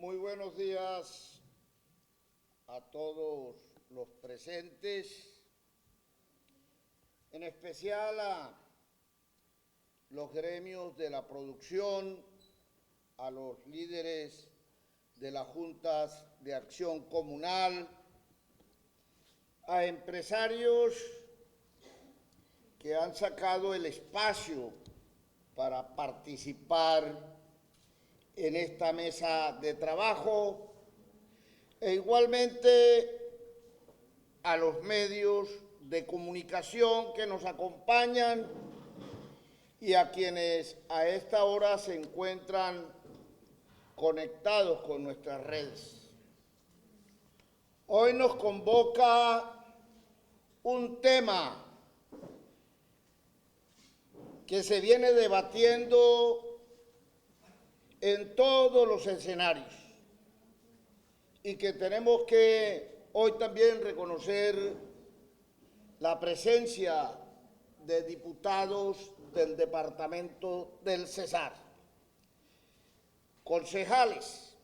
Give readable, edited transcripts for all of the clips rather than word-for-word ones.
Muy buenos días a todos los presentes, en especial a los gremios de la producción, a los líderes de las juntas de acción comunal, a empresarios que han sacado el espacio para participar en esta mesa de trabajo, e igualmente a los medios de comunicación que nos acompañan y a quienes a esta hora se encuentran conectados con nuestras redes. Hoy nos convoca un tema que se viene debatiendo en todos los escenarios y que tenemos que hoy también reconocer la presencia de diputados del departamento del Cesar, concejales.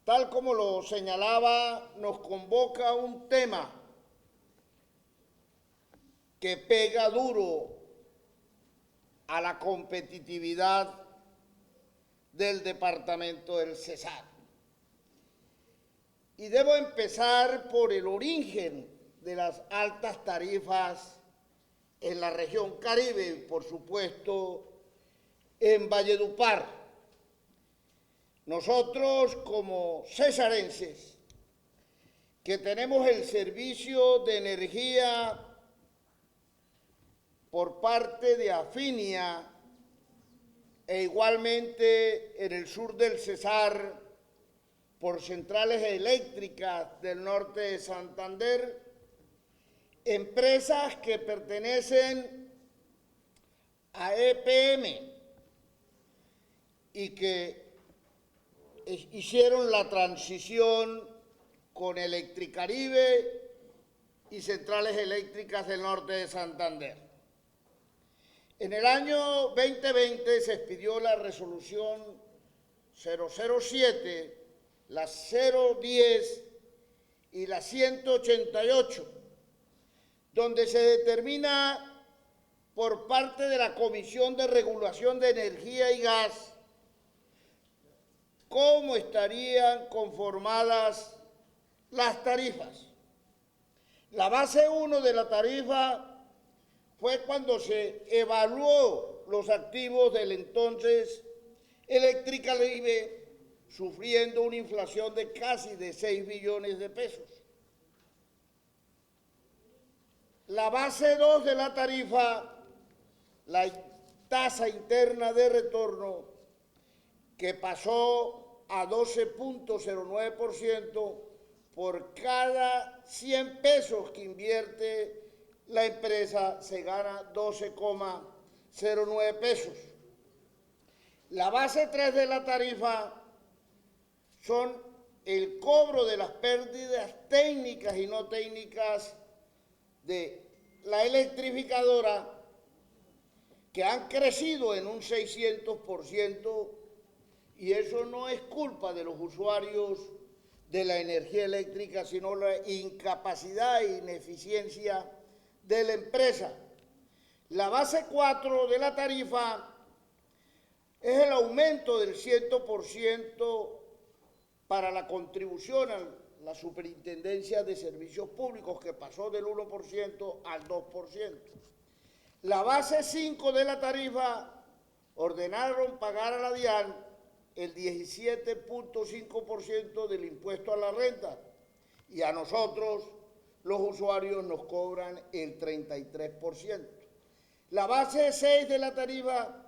Tal como lo señalaba, nos convoca un tema que pega duro a la competitividad del departamento del Cesar. Y debo empezar por el origen de las altas tarifas en la región Caribe y, por supuesto, en Valledupar. Nosotros, como cesarenses, que tenemos el servicio de energía por parte de Afinia, e igualmente en el sur del Cesar, por centrales eléctricas del norte de Santander, empresas que pertenecen a EPM y que hicieron la transición con Electricaribe y centrales eléctricas del norte de Santander. En el año 2020 se expidió la resolución 007, la 010 y la 188, donde se determina por parte de la Comisión de Regulación de Energía y Gas cómo estarían conformadas las tarifas. La base 1 de la tarifa fue cuando se evaluó los activos del entonces Electricaribe, sufriendo una inflación de casi de 6 billones de pesos. La base 2 de la tarifa, la tasa interna de retorno, que pasó a 12.09%, por cada 100 pesos que invierte la empresa se gana 12,09 pesos. La base 3 de la tarifa son el cobro de las pérdidas técnicas y no técnicas de la electrificadora, que han crecido en un 600%, y eso no es culpa de los usuarios de la energía eléctrica, sino la incapacidad e ineficiencia de la empresa. La base 4 de la tarifa es el aumento del 100% para la contribución a la Superintendencia de Servicios Públicos, que pasó del 1% al 2%. La base 5 de la tarifa ordenaron pagar a la DIAN el 17.5% del impuesto a la renta, y a nosotros, los usuarios, nos cobran el 33%. La base 6 de la tarifa,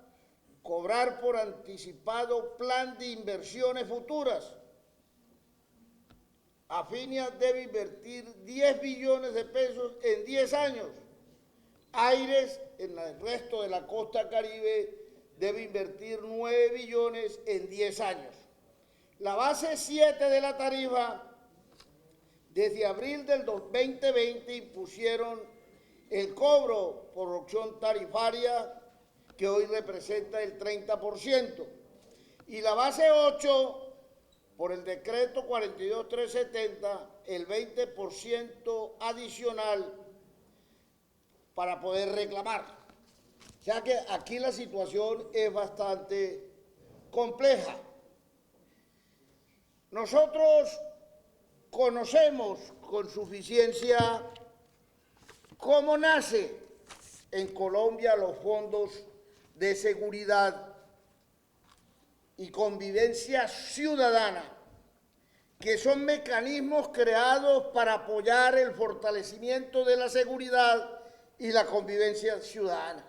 cobrar por anticipado plan de inversiones futuras. Afinia debe invertir 10 billones de pesos en 10 años. Aires, en el resto de la costa caribe, debe invertir 9 billones en 10 años. La base 7 de la tarifa, desde abril del 2020 impusieron el cobro por opción tarifaria, que hoy representa el 30%. Y la base 8 por el decreto 42370 el 20% adicional para poder reclamar. O sea que aquí la situación es bastante compleja. Nosotros conocemos con suficiencia cómo nace en Colombia los fondos de seguridad y convivencia ciudadana, que son mecanismos creados para apoyar el fortalecimiento de la seguridad y la convivencia ciudadana.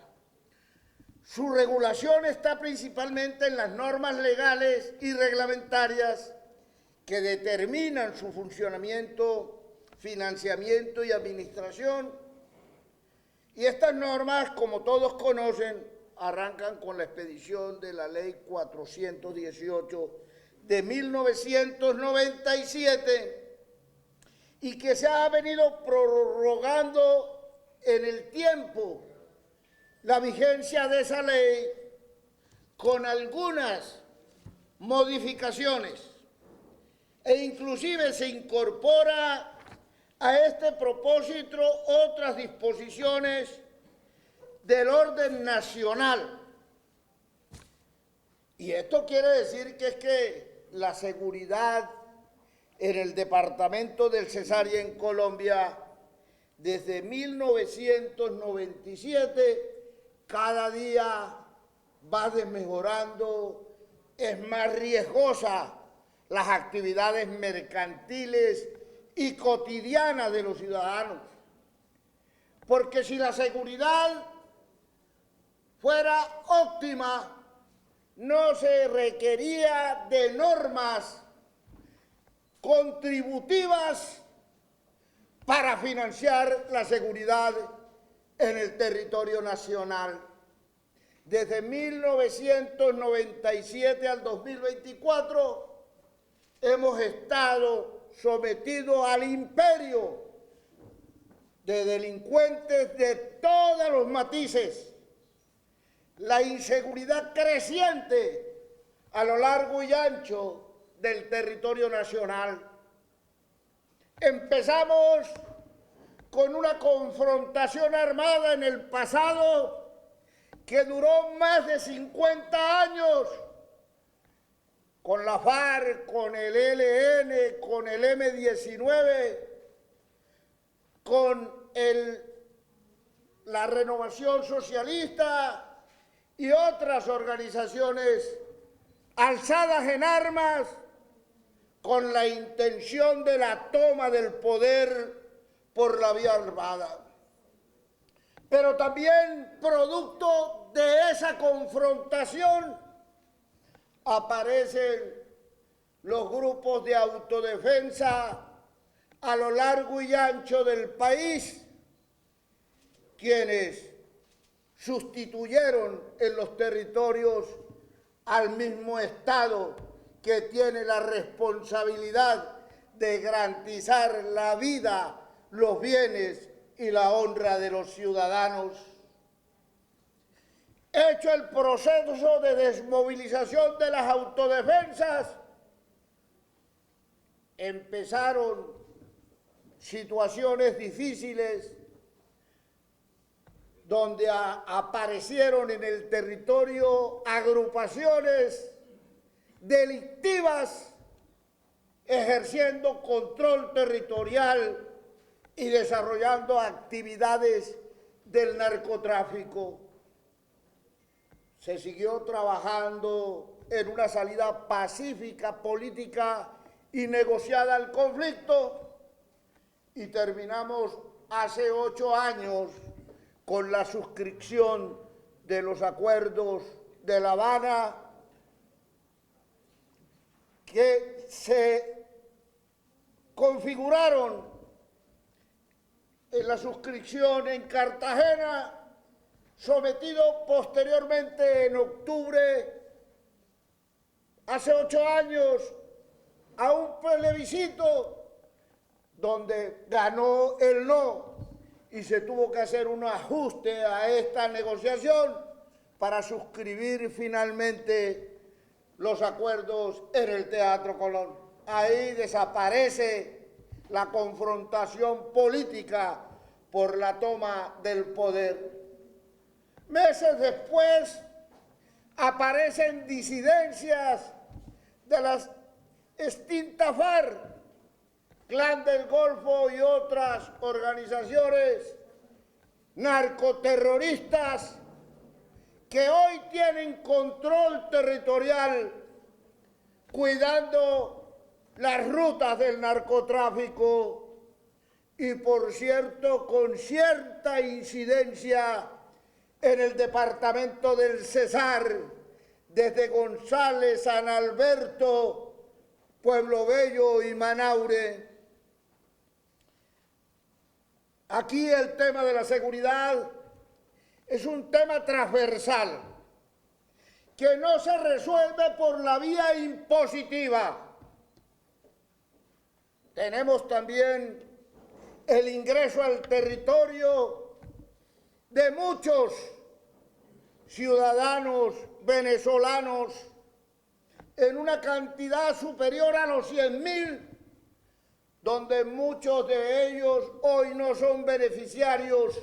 Su regulación está principalmente en las normas legales y reglamentarias que determinan su funcionamiento, financiamiento y administración. Y estas normas, como todos conocen, arrancan con la expedición de la Ley 418 de 1997 y que se ha venido prorrogando en el tiempo la vigencia de esa ley con algunas modificaciones e inclusive se incorpora a este propósito otras disposiciones del orden nacional. Y esto quiere decir que es que la seguridad en el departamento del Cesar y en Colombia, desde 1997, cada día va desmejorando, es más riesgosa las actividades mercantiles y cotidianas de los ciudadanos. Porque si la seguridad fuera óptima, no se requería de normas contributivas para financiar la seguridad en el territorio nacional. Desde 1997 al 2024 hemos estado sometidos al imperio de delincuentes de todos los matices. La inseguridad creciente a lo largo y ancho del territorio nacional. Empezamos con una confrontación armada en el pasado que duró más de 50 años con la FARC, con el ELN, con el M-19, con la Renovación Socialista y otras organizaciones alzadas en armas con la intención de la toma del poder por la vía armada. Pero también producto de esa confrontación aparecen los grupos de autodefensa a lo largo y ancho del país, quienes sustituyeron en los territorios al mismo Estado que tiene la responsabilidad de garantizar la vida, los bienes y la honra de los ciudadanos. Hecho el proceso de desmovilización de las autodefensas, empezaron situaciones difíciles donde aparecieron en el territorio agrupaciones delictivas ejerciendo control territorial y desarrollando actividades del narcotráfico. Se siguió trabajando en una salida pacífica, política y negociada al conflicto y terminamos hace 8 años con la suscripción de los acuerdos de La Habana que se configuraron en la suscripción en Cartagena, sometido posteriormente en octubre, hace 8 años, a un plebiscito donde ganó el no y se tuvo que hacer un ajuste a esta negociación para suscribir finalmente los acuerdos en el Teatro Colón. ahí desaparece la confrontación política por la toma del poder. Meses después aparecen disidencias de las extintas FARC, Clan del Golfo y otras organizaciones narcoterroristas que hoy tienen control territorial cuidando las rutas del narcotráfico y, por cierto, con cierta incidencia en el departamento del Cesar, desde González, San Alberto, Pueblo Bello y Manaure. Aquí el tema de la seguridad es un tema transversal que no se resuelve por la vía impositiva. Tenemos también el ingreso al territorio de muchos ciudadanos venezolanos en una cantidad superior a los 100.000, donde muchos de ellos hoy no son beneficiarios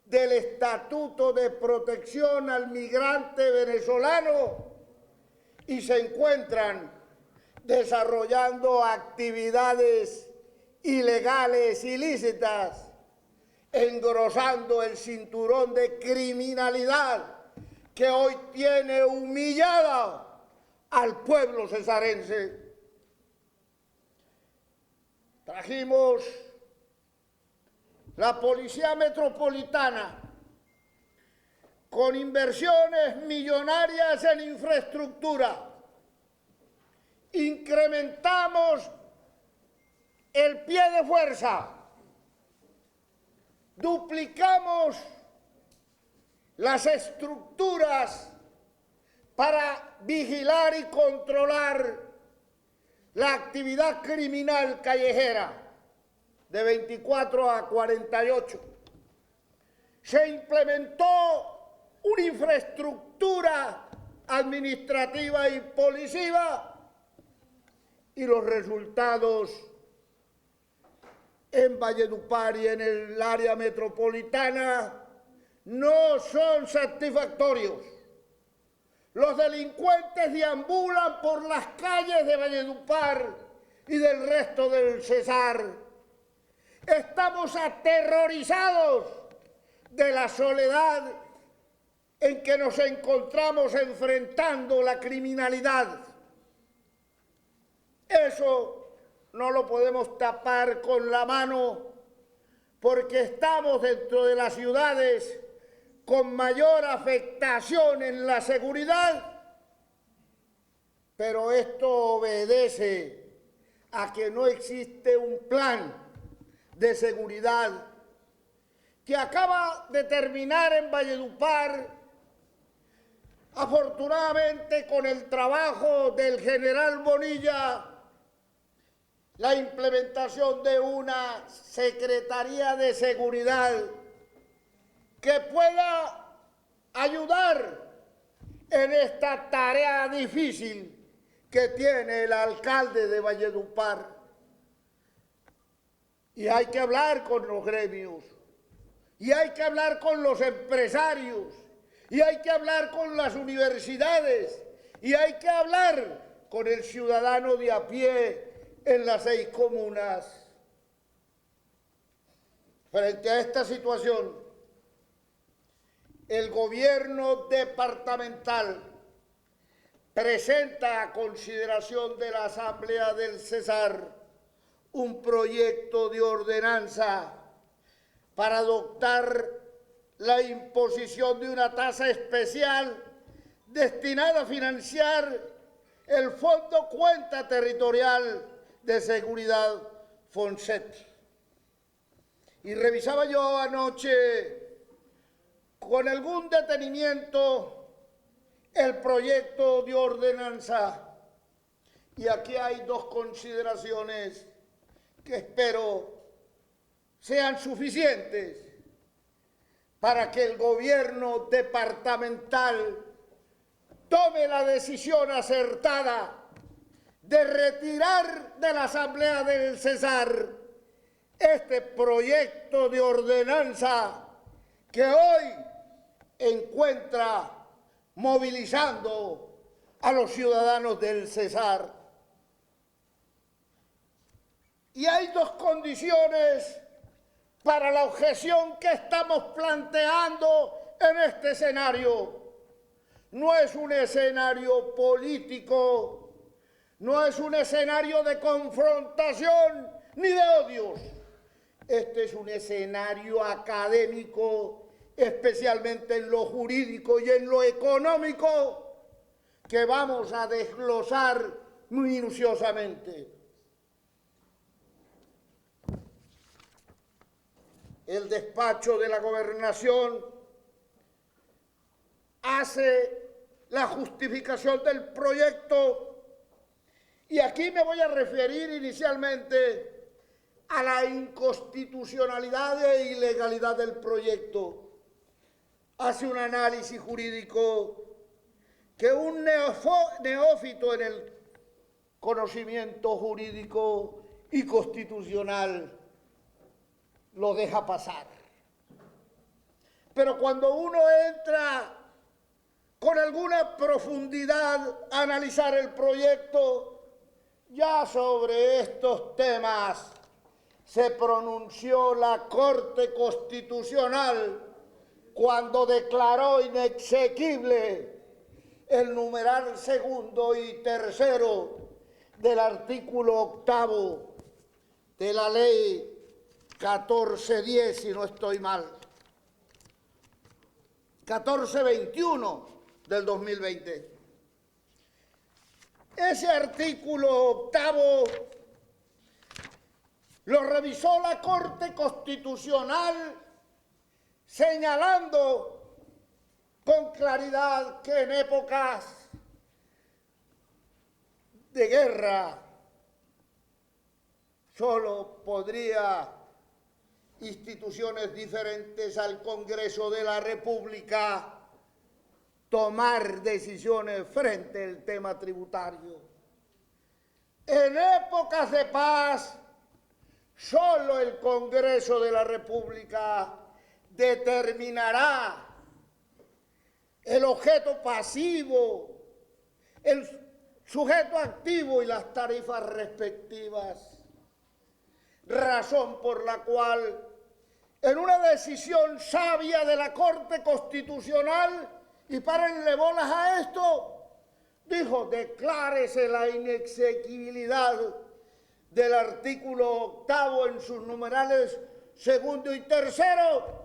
del Estatuto de Protección al Migrante Venezolano y se encuentran desarrollando actividades ilegales, ilícitas, engrosando el cinturón de criminalidad que hoy tiene humillada al pueblo cesarense. Trajimos la Policía Metropolitana con inversiones millonarias en infraestructura. Incrementamos el pie de fuerza, duplicamos las estructuras para vigilar y controlar la actividad criminal callejera de 24 a 48. Se implementó una infraestructura administrativa y policiva y los resultados en Valledupar y en el área metropolitana no son satisfactorios. Los delincuentes deambulan por las calles de Valledupar y del resto del Cesar. Estamos aterrorizados de la soledad en que nos encontramos enfrentando la criminalidad. Eso no lo podemos tapar con la mano porque estamos dentro de las ciudades con mayor afectación en la seguridad, pero esto obedece a que no existe un plan de seguridad que acaba de terminar en Valledupar, afortunadamente con el trabajo del general Bonilla, la implementación de una Secretaría de Seguridad que pueda ayudar en esta tarea difícil que tiene el alcalde de Valledupar. Y hay que hablar con los gremios, y hay que hablar con los empresarios, y hay que hablar con las universidades, y hay que hablar con el ciudadano de a pie en las 6 comunas. Frente a esta situación, el gobierno departamental presenta a consideración de la Asamblea del Cesar un proyecto de ordenanza para adoptar la imposición de una tasa especial destinada a financiar el Fondo Cuenta Territorial de Seguridad FONSET. Y revisaba yo anoche con algún detenimiento el proyecto de ordenanza y aquí hay 2 consideraciones que espero sean suficientes para que el gobierno departamental tome la decisión acertada de retirar de la Asamblea del Cesar este proyecto de ordenanza que hoy encuentra movilizando a los ciudadanos del Cesar. Y hay dos condiciones para la objeción que estamos planteando en este escenario. No es un escenario político, no es un escenario de confrontación ni de odios. Este es un escenario académico, especialmente en lo jurídico y en lo económico, que vamos a desglosar minuciosamente. El despacho de la Gobernación hace la justificación del proyecto y aquí me voy a referir inicialmente a la inconstitucionalidad e ilegalidad del proyecto. Hace un análisis jurídico que un neófito en el conocimiento jurídico y constitucional lo deja pasar. Pero cuando uno entra con alguna profundidad a analizar el proyecto, ya sobre estos temas se pronunció la Corte Constitucional cuando declaró inexequible el numeral segundo y tercero del artículo octavo de la ley 1410, si no estoy mal, 1421 del 2020. Ese artículo octavo lo revisó la Corte Constitucional señalando con claridad que en épocas de guerra solo podría instituciones diferentes al Congreso de la República tomar decisiones frente al tema tributario. En épocas de paz, solo el Congreso de la República determinará el objeto pasivo, el sujeto activo y las tarifas respectivas. Razón por la cual, en una decisión sabia de la Corte Constitucional, y párenle bolas a esto, dijo: declárese la inexequibilidad del artículo octavo en sus numerales segundo y tercero,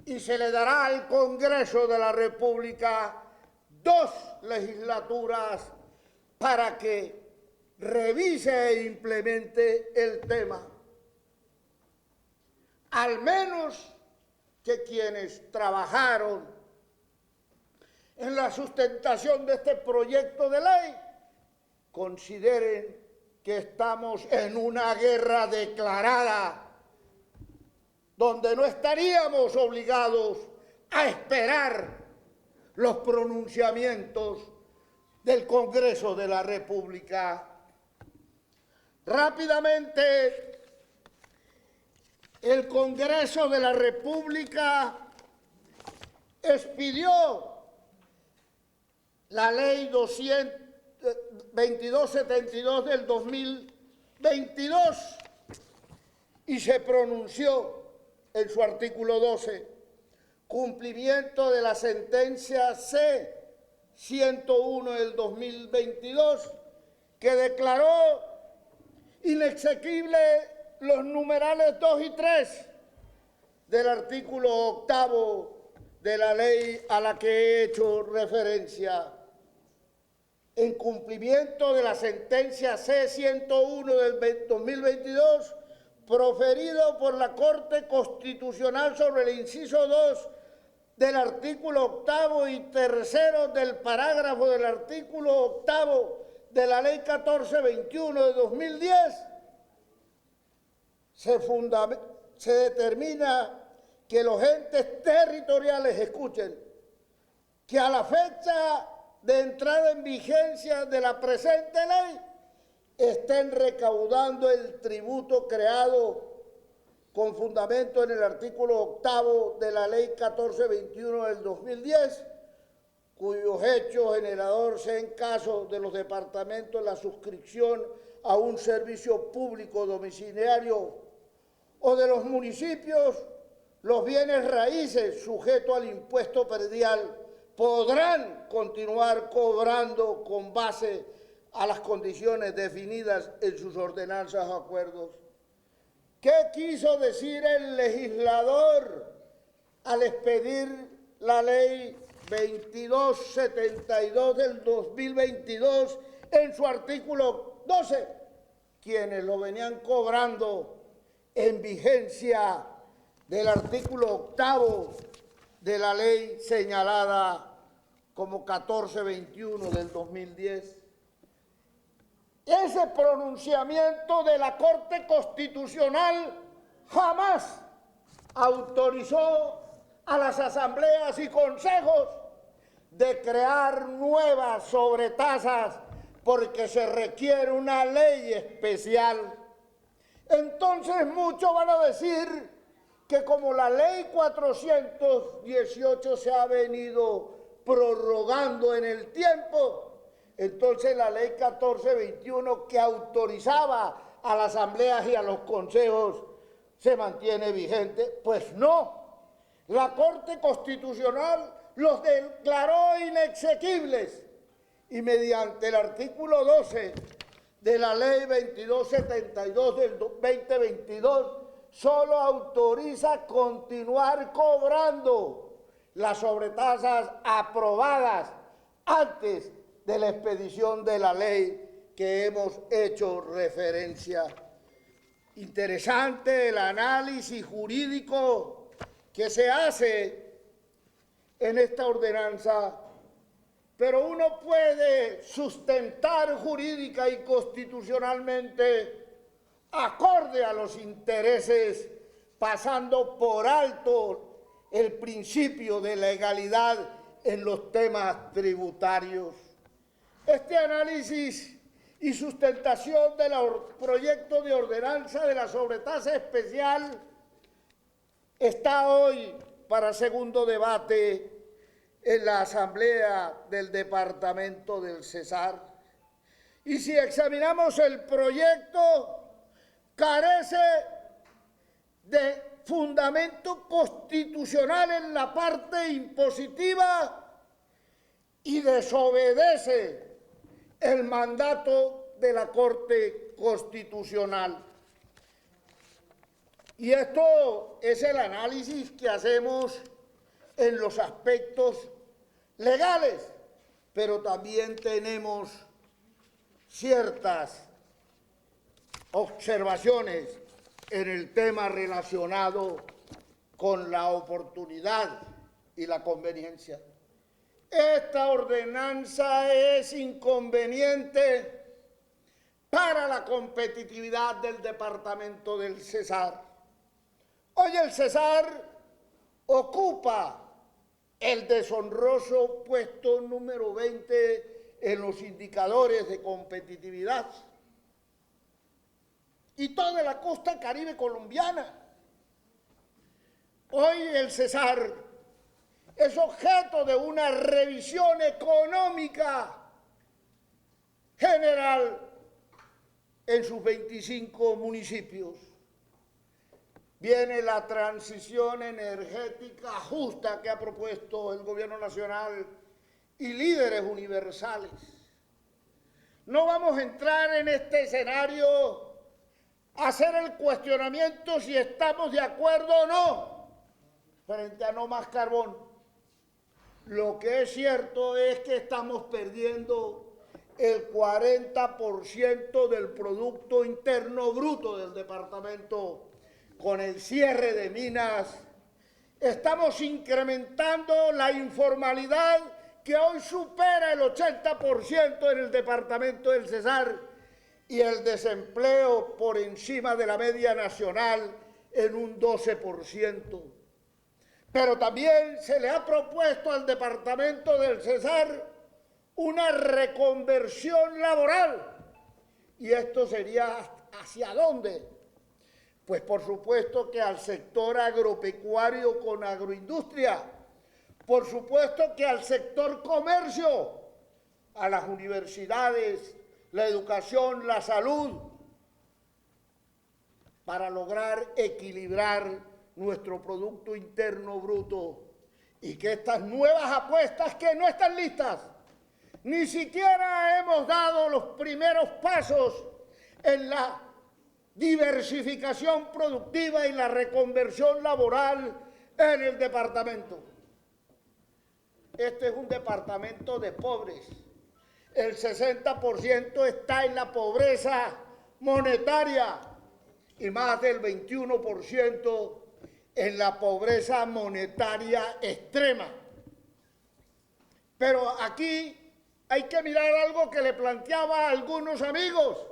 y se le dará al Congreso de la República 2 legislaturas para que revise e implemente el tema. Al menos que quienes trabajaron en la sustentación de este proyecto de ley consideren que estamos en una guerra declarada, donde no estaríamos obligados a esperar los pronunciamientos del Congreso de la República. Rápidamente, el Congreso de la República expidió la ley 2272 del 2022 y se pronunció en su artículo 12, cumplimiento de la sentencia C-101 del 2022, que declaró inexequible los numerales 2 y 3 del artículo octavo de la ley a la que he hecho referencia. En cumplimiento de la sentencia C-101 del 2022, proferido por la Corte Constitucional sobre el inciso 2 del artículo octavo y tercero del parágrafo del artículo octavo de la ley 1421 de 2010, se determina que los entes territoriales, escuchen, que a la fecha de entrada en vigencia de la presente ley estén recaudando el tributo creado con fundamento en el artículo 8º de la Ley 1421 del 2010, cuyos hechos generador sea en caso de los departamentos la suscripción a un servicio público domiciliario o de los municipios, los bienes raíces sujetos al impuesto predial podrán continuar cobrando con base a las condiciones definidas en sus ordenanzas o acuerdos. ¿Qué quiso decir el legislador al expedir la ley 2272 del 2022 en su artículo 12? Quienes lo venían cobrando en vigencia del artículo 8º de la ley señalada como 1421 del 2010. Ese pronunciamiento de la Corte Constitucional jamás autorizó a las asambleas y consejos de crear nuevas sobretasas porque se requiere una ley especial. Entonces muchos van a decir que como la ley 418 se ha venido prorrogando en el tiempo, entonces la ley 1421 que autorizaba a las asambleas y a los consejos se mantiene vigente. Pues no, la Corte Constitucional los declaró inexequibles y mediante el artículo 12 de la ley 2272 del 2022 solo autoriza continuar cobrando las sobretasas aprobadas antes de la expedición de la ley que hemos hecho referencia. Interesante el análisis jurídico que se hace en esta ordenanza, pero uno puede sustentar jurídica y constitucionalmente acorde a los intereses, pasando por alto el principio de legalidad en los temas tributarios. Este análisis y sustentación del proyecto de ordenanza de la sobretasa especial está hoy para segundo debate en la Asamblea del Departamento del Cesar. Y si examinamos el proyecto, carece de fundamento constitucional en la parte impositiva y desobedece el mandato de la Corte Constitucional. Y esto es el análisis que hacemos en los aspectos legales, pero también tenemos ciertas observaciones en el tema relacionado con la oportunidad y la conveniencia. Esta ordenanza es inconveniente para la competitividad del departamento del Cesar. Hoy el Cesar ocupa el deshonroso puesto número 20 en los indicadores de competitividad. Y toda la costa caribe colombiana. Hoy el Cesar es objeto de una revisión económica general en sus 25 municipios. Viene la transición energética justa que ha propuesto el gobierno nacional y líderes universales. No vamos a entrar en este escenario a hacer el cuestionamiento si estamos de acuerdo o no frente a no más carbón. Lo que es cierto es que estamos perdiendo el 40% del Producto Interno Bruto del departamento con el cierre de minas. Estamos incrementando la informalidad que hoy supera el 80% en el departamento del Cesar y el desempleo por encima de la media nacional en un 12%. Pero también se le ha propuesto al departamento del Cesar una reconversión laboral ¿Y esto sería hacia dónde? Pues por supuesto que al sector agropecuario con agroindustria, por supuesto que al sector comercio, a las universidades, la educación, la salud, para lograr equilibrar nuestro Producto Interno Bruto y que estas nuevas apuestas que no están listas, ni siquiera hemos dado los primeros pasos en la diversificación productiva y la reconversión laboral en el departamento. Este es un departamento de pobres. El 60% está en la pobreza monetaria y más del 21% en la pobreza monetaria extrema. Pero aquí hay que mirar algo que le planteaba a algunos amigos.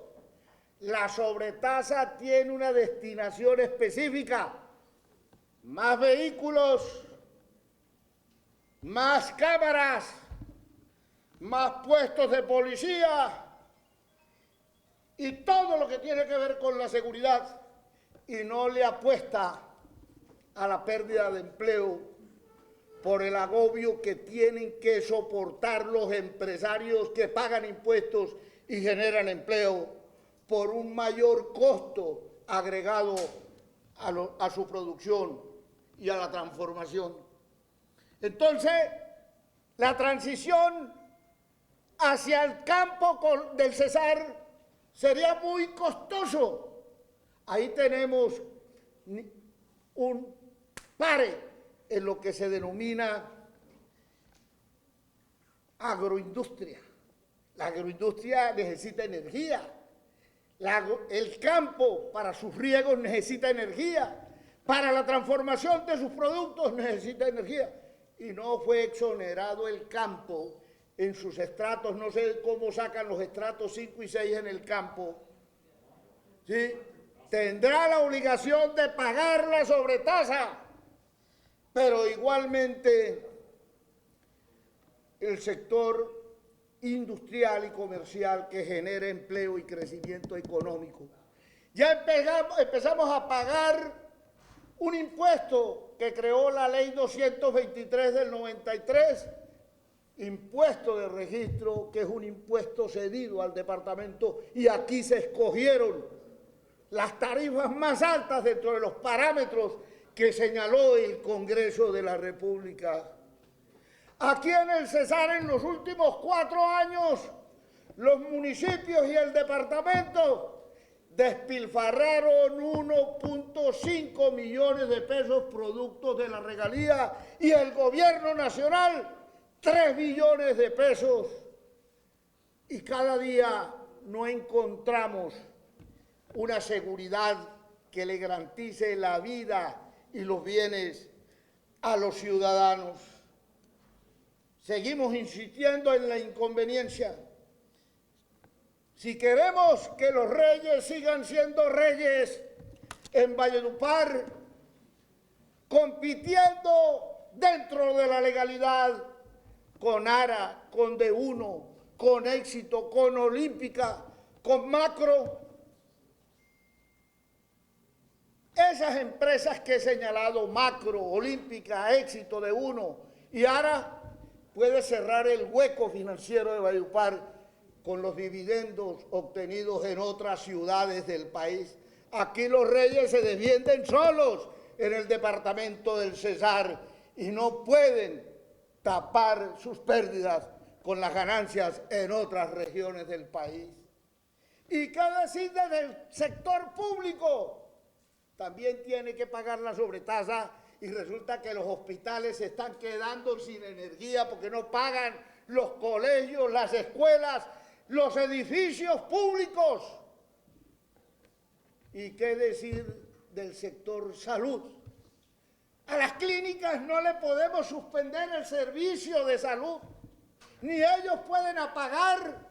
La sobretasa tiene una destinación específica. Más vehículos, más cámaras, más puestos de policía y todo lo que tiene que ver con la seguridad, y no le apuesta a la pérdida de empleo por el agobio que tienen que soportar los empresarios que pagan impuestos y generan empleo por un mayor costo agregado a su producción y a la transformación. Entonces, la transición hacia el campo del Cesar sería muy costoso. Ahí tenemos un pare en lo que se denomina agroindustria. La agroindustria necesita energía. El campo para sus riegos necesita energía. Para la transformación de sus productos necesita energía. Y no fue exonerado el campo en sus estratos, no sé cómo sacan los estratos 5 y 6 en el campo, ¿sí? Tendrá la obligación de pagar la sobretasa, pero igualmente el sector industrial y comercial que genera empleo y crecimiento económico. Ya empezamos a pagar un impuesto que creó la Ley 223 del 93, impuesto de registro, que es un impuesto cedido al departamento, y aquí se escogieron las tarifas más altas dentro de los parámetros que señaló el Congreso de la República. Aquí en el Cesar, en los últimos 4 años, los municipios y el departamento despilfarraron 1.5 millones de pesos productos de la regalía y el gobierno nacional 3 billones de pesos, y cada día no encontramos una seguridad que le garantice la vida y los bienes a los ciudadanos. Seguimos insistiendo en la inconveniencia. Si queremos que los reyes sigan siendo reyes en Valledupar, compitiendo dentro de la legalidad, con ARA, con D1, con Éxito, con Olímpica, con Macro. Esas empresas que he señalado, Macro, Olímpica, Éxito, D1 y ARA, puede cerrar el hueco financiero de Valledupar con los dividendos obtenidos en otras ciudades del país. Aquí los reyes se defienden solos en el departamento del Cesar y no pueden tapar sus pérdidas con las ganancias en otras regiones del país. ¿Y qué decir del sector público? También tiene que pagar la sobretasa, y resulta que los hospitales se están quedando sin energía porque no pagan los colegios, las escuelas, los edificios públicos. ¿Y qué decir del sector salud? A las clínicas no le podemos suspender el servicio de salud, ni ellos pueden apagar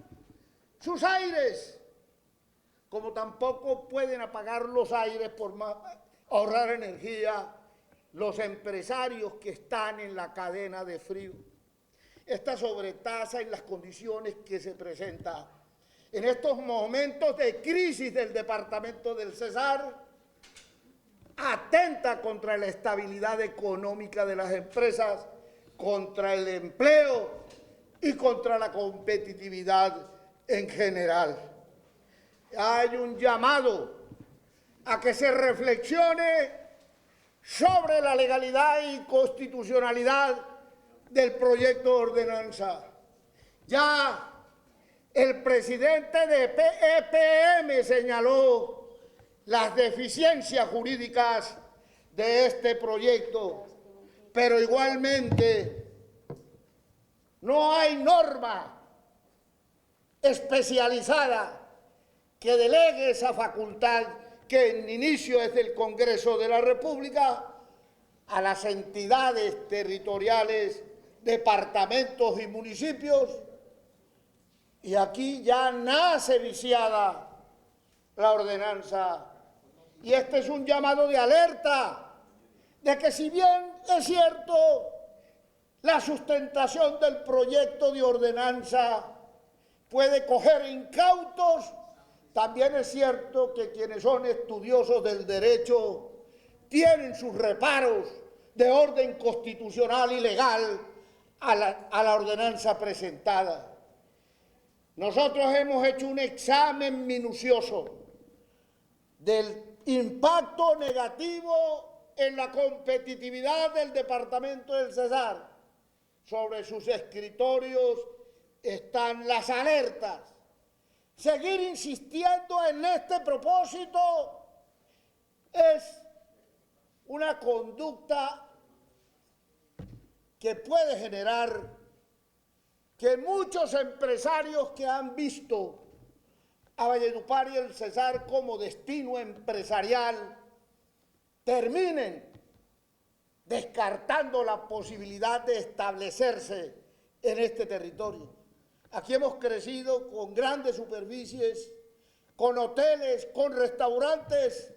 sus aires, como tampoco pueden apagar los aires por ahorrar energía los empresarios que están en la cadena de frío. Esta sobretasa en las condiciones que se presenta en estos momentos de crisis del departamento del Cesar, atenta contra la estabilidad económica de las empresas, contra el empleo y contra la competitividad en general. Hay un llamado a que se reflexione sobre la legalidad y constitucionalidad del proyecto de ordenanza. Ya el presidente de EPM señaló las deficiencias jurídicas de este proyecto, pero igualmente no hay norma especializada que delegue esa facultad que en inicio es del Congreso de la República a las entidades territoriales, departamentos y municipios, y aquí ya nace viciada la ordenanza. Y este es un llamado de alerta de que, si bien es cierto la sustentación del proyecto de ordenanza puede coger incautos, también es cierto que quienes son estudiosos del derecho tienen sus reparos de orden constitucional y legal a la ordenanza presentada. Nosotros hemos hecho un examen minucioso del impacto negativo en la competitividad del departamento del Cesar. Sobre sus escritorios están las alertas. Seguir insistiendo en este propósito es una conducta que puede generar que muchos empresarios que han visto a Valledupar y el Cesar como destino empresarial terminen descartando la posibilidad de establecerse en este territorio. Aquí hemos crecido con grandes superficies, con hoteles, con restaurantes,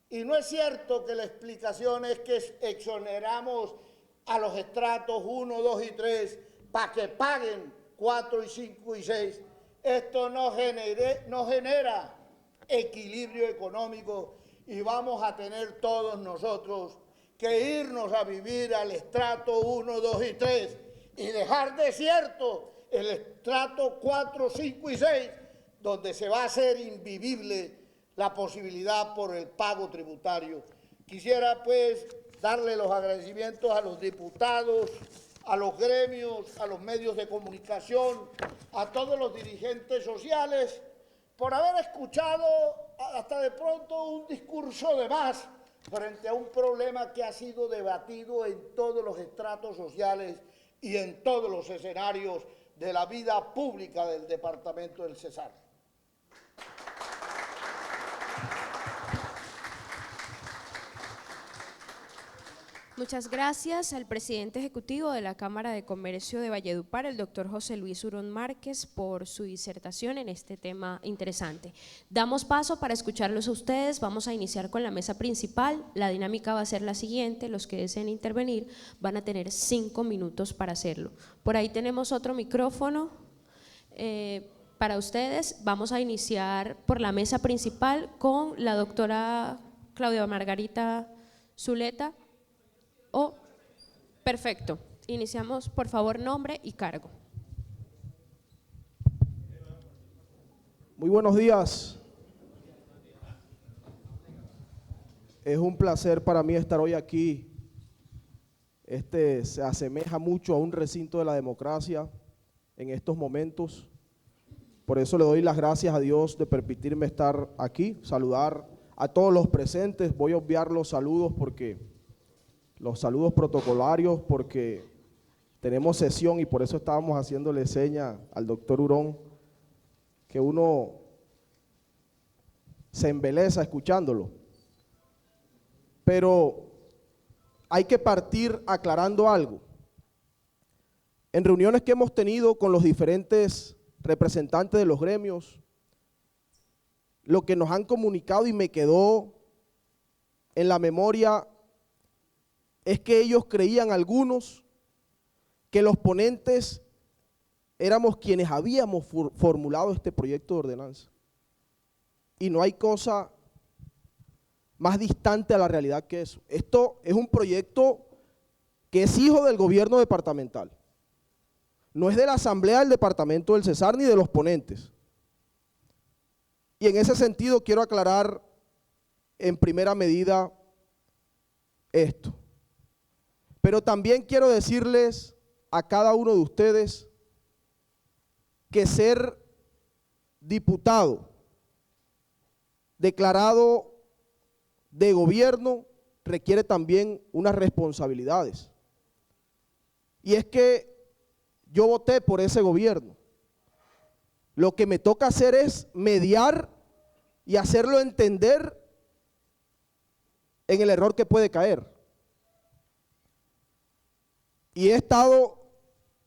y no es cierto que la explicación es que exoneramos a los estratos 1, 2 y 3 para que paguen 4 y 5 y 6. Esto no genera equilibrio económico y vamos a tener todos nosotros que irnos a vivir al estrato 1, 2 y 3 y dejar desierto el estrato 4, 5 y 6, donde se va a hacer invivible la posibilidad por el pago tributario. Quisiera pues darle los agradecimientos a los diputados, a los gremios, a los medios de comunicación, a todos los dirigentes sociales, por haber escuchado hasta de pronto un discurso de más frente a un problema que ha sido debatido en todos los estratos sociales y en todos los escenarios de la vida pública del departamento del Cesar. Muchas gracias al presidente ejecutivo de la Cámara de Comercio de Valledupar, el doctor José Luis Hurón Márquez, por su disertación en este tema interesante. Damos paso para escucharlos a ustedes. Vamos a iniciar con la mesa principal. La dinámica va a ser la siguiente: los que deseen intervenir van a tener 5 minutos para hacerlo. Por ahí tenemos otro micrófono para ustedes. Vamos a iniciar por la mesa principal con la doctora Claudia Margarita Zuleta. Perfecto. Iniciamos, por favor, nombre y cargo. Muy buenos días. Es un placer para mí estar hoy aquí. Se asemeja mucho a un recinto de la democracia en estos momentos. Por eso le doy las gracias a Dios de permitirme estar aquí, saludar a todos los presentes. Voy a obviar los saludos protocolarios, porque tenemos sesión y por eso estábamos haciéndole seña al doctor Hurón, que uno se embeleza escuchándolo. Pero hay que partir aclarando algo. En reuniones que hemos tenido con los diferentes representantes de los gremios, lo que nos han comunicado y me quedó en la memoria es que ellos creían, algunos, que los ponentes éramos quienes habíamos formulado este proyecto de ordenanza. Y no hay cosa más distante a la realidad que eso. Esto es un proyecto que es hijo del gobierno departamental. No es de la asamblea del departamento del Cesar ni de los ponentes. Y en ese sentido quiero aclarar en primera medida esto. Pero también quiero decirles a cada uno de ustedes que ser diputado declarado de gobierno requiere también unas responsabilidades. Y es que yo voté por ese gobierno. Lo que me toca hacer es mediar y hacerlo entender en el error que puede caer. Y he estado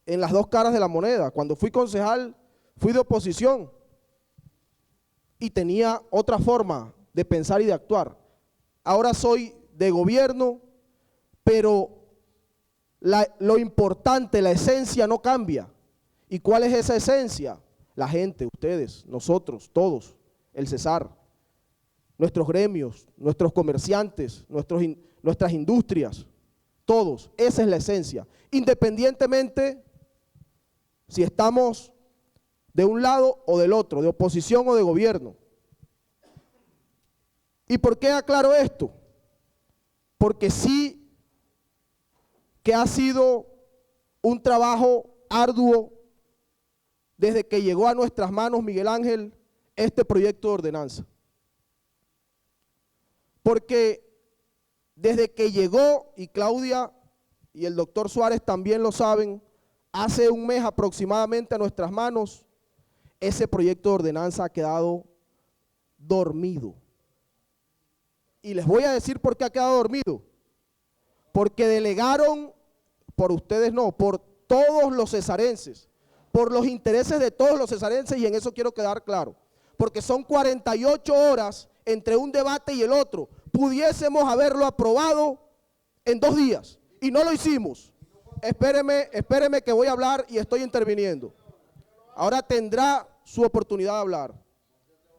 en las dos caras de la moneda. Cuando fui concejal, fui de oposición y tenía otra forma de pensar y de actuar. Ahora soy de gobierno, pero lo importante, la esencia no cambia. ¿Y cuál es esa esencia? La gente, ustedes, nosotros, todos, el Cesar, nuestros gremios, nuestros comerciantes, nuestras industrias, todos, esa es la esencia. Independientemente si estamos de un lado o del otro, de oposición o de gobierno. ¿Y por qué aclaro esto? Porque sí que ha sido un trabajo arduo desde que llegó a nuestras manos, Miguel Ángel, este proyecto de ordenanza. Porque desde que llegó, y Claudia y el doctor Suárez también lo saben, hace un mes aproximadamente a nuestras manos, ese proyecto de ordenanza ha quedado dormido. Y les voy a decir por qué ha quedado dormido. Porque delegaron, por ustedes no, por todos los cesarenses, por los intereses de todos los cesarenses, y en eso quiero quedar claro. Porque son 48 horas entre un debate y el otro. Pudiésemos haberlo aprobado en 2 días y no lo hicimos. Espéreme que voy a hablar y estoy interviniendo. Ahora tendrá su oportunidad de hablar.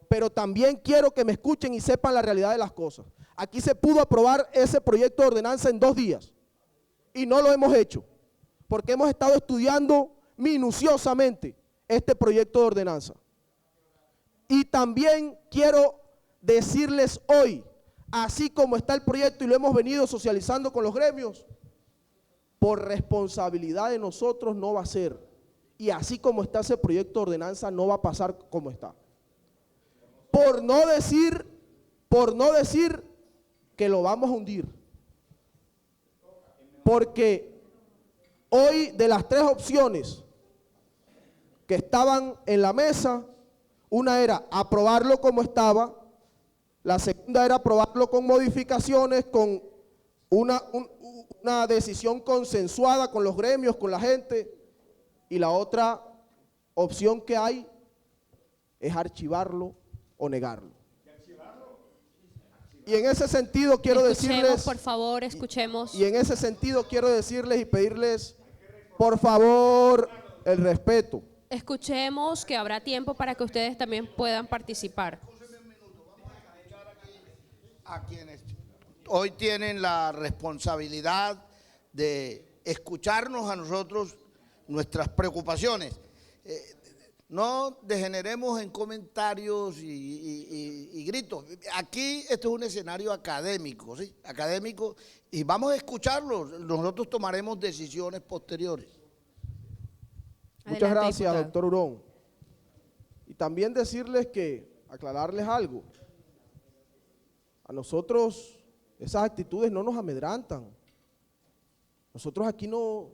Pero también quiero que me escuchen y sepan la realidad de las cosas. Aquí se pudo aprobar ese proyecto de ordenanza en 2 días y no lo hemos hecho porque hemos estado estudiando minuciosamente este proyecto de ordenanza. Y también quiero decirles hoy, así como está el proyecto y lo hemos venido socializando con los gremios, por responsabilidad de nosotros no va a ser. Y así como está ese proyecto de ordenanza no va a pasar como está. Por no decir que lo vamos a hundir. Porque hoy de las 3 opciones que estaban en la mesa, una era aprobarlo como estaba, la segunda era aprobarlo con modificaciones, con una decisión consensuada con los gremios, con la gente, y la otra opción que hay es archivarlo o negarlo. Y en ese sentido quiero decirles, por favor, escuchemos. Y en ese sentido quiero decirles y pedirles, por favor, el respeto. Escuchemos, que habrá tiempo para que ustedes también puedan participar. A quienes hoy tienen la responsabilidad de escucharnos a nosotros nuestras preocupaciones. No degeneremos en comentarios y gritos. Aquí esto es un escenario académico, ¿sí? Académico, y vamos a escucharlos. Nosotros tomaremos decisiones posteriores. Muchas gracias, diputado. doctor Hurón. Y también decirles aclararles algo. A nosotros esas actitudes no nos amedrantan. Nosotros aquí no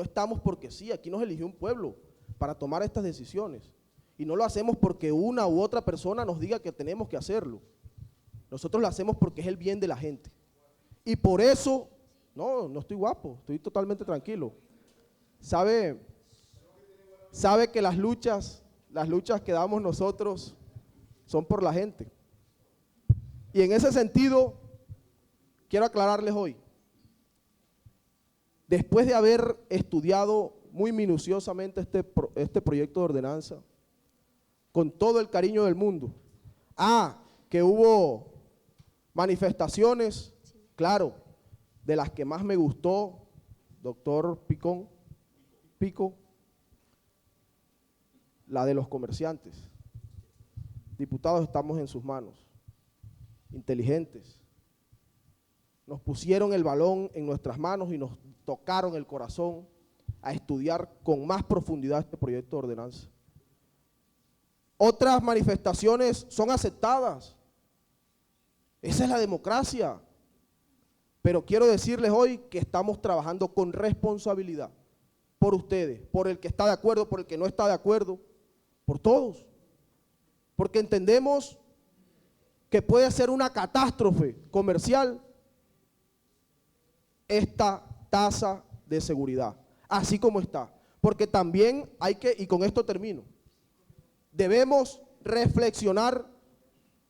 estamos porque sí, aquí nos eligió un pueblo para tomar estas decisiones. Y no lo hacemos porque una u otra persona nos diga que tenemos que hacerlo. Nosotros lo hacemos porque es el bien de la gente. Y por eso, no estoy guapo, estoy totalmente tranquilo. Sabe que las luchas que damos nosotros son por la gente. Y en ese sentido, quiero aclararles hoy, después de haber estudiado muy minuciosamente este proyecto de ordenanza, con todo el cariño del mundo. Que hubo manifestaciones, claro, de las que más me gustó, doctor Pico, la de los comerciantes. Diputados, estamos en sus manos, inteligentes. Nos pusieron el balón en nuestras manos y nos tocaron el corazón a estudiar con más profundidad este proyecto de ordenanza. Otras manifestaciones son aceptadas. Esa es la democracia. Pero quiero decirles hoy que estamos trabajando con responsabilidad por ustedes, por el que está de acuerdo, por el que no está de acuerdo, por todos. Porque entendemos que puede ser una catástrofe comercial esta tasa de seguridad, así como está. Porque también hay que, y con esto termino, debemos reflexionar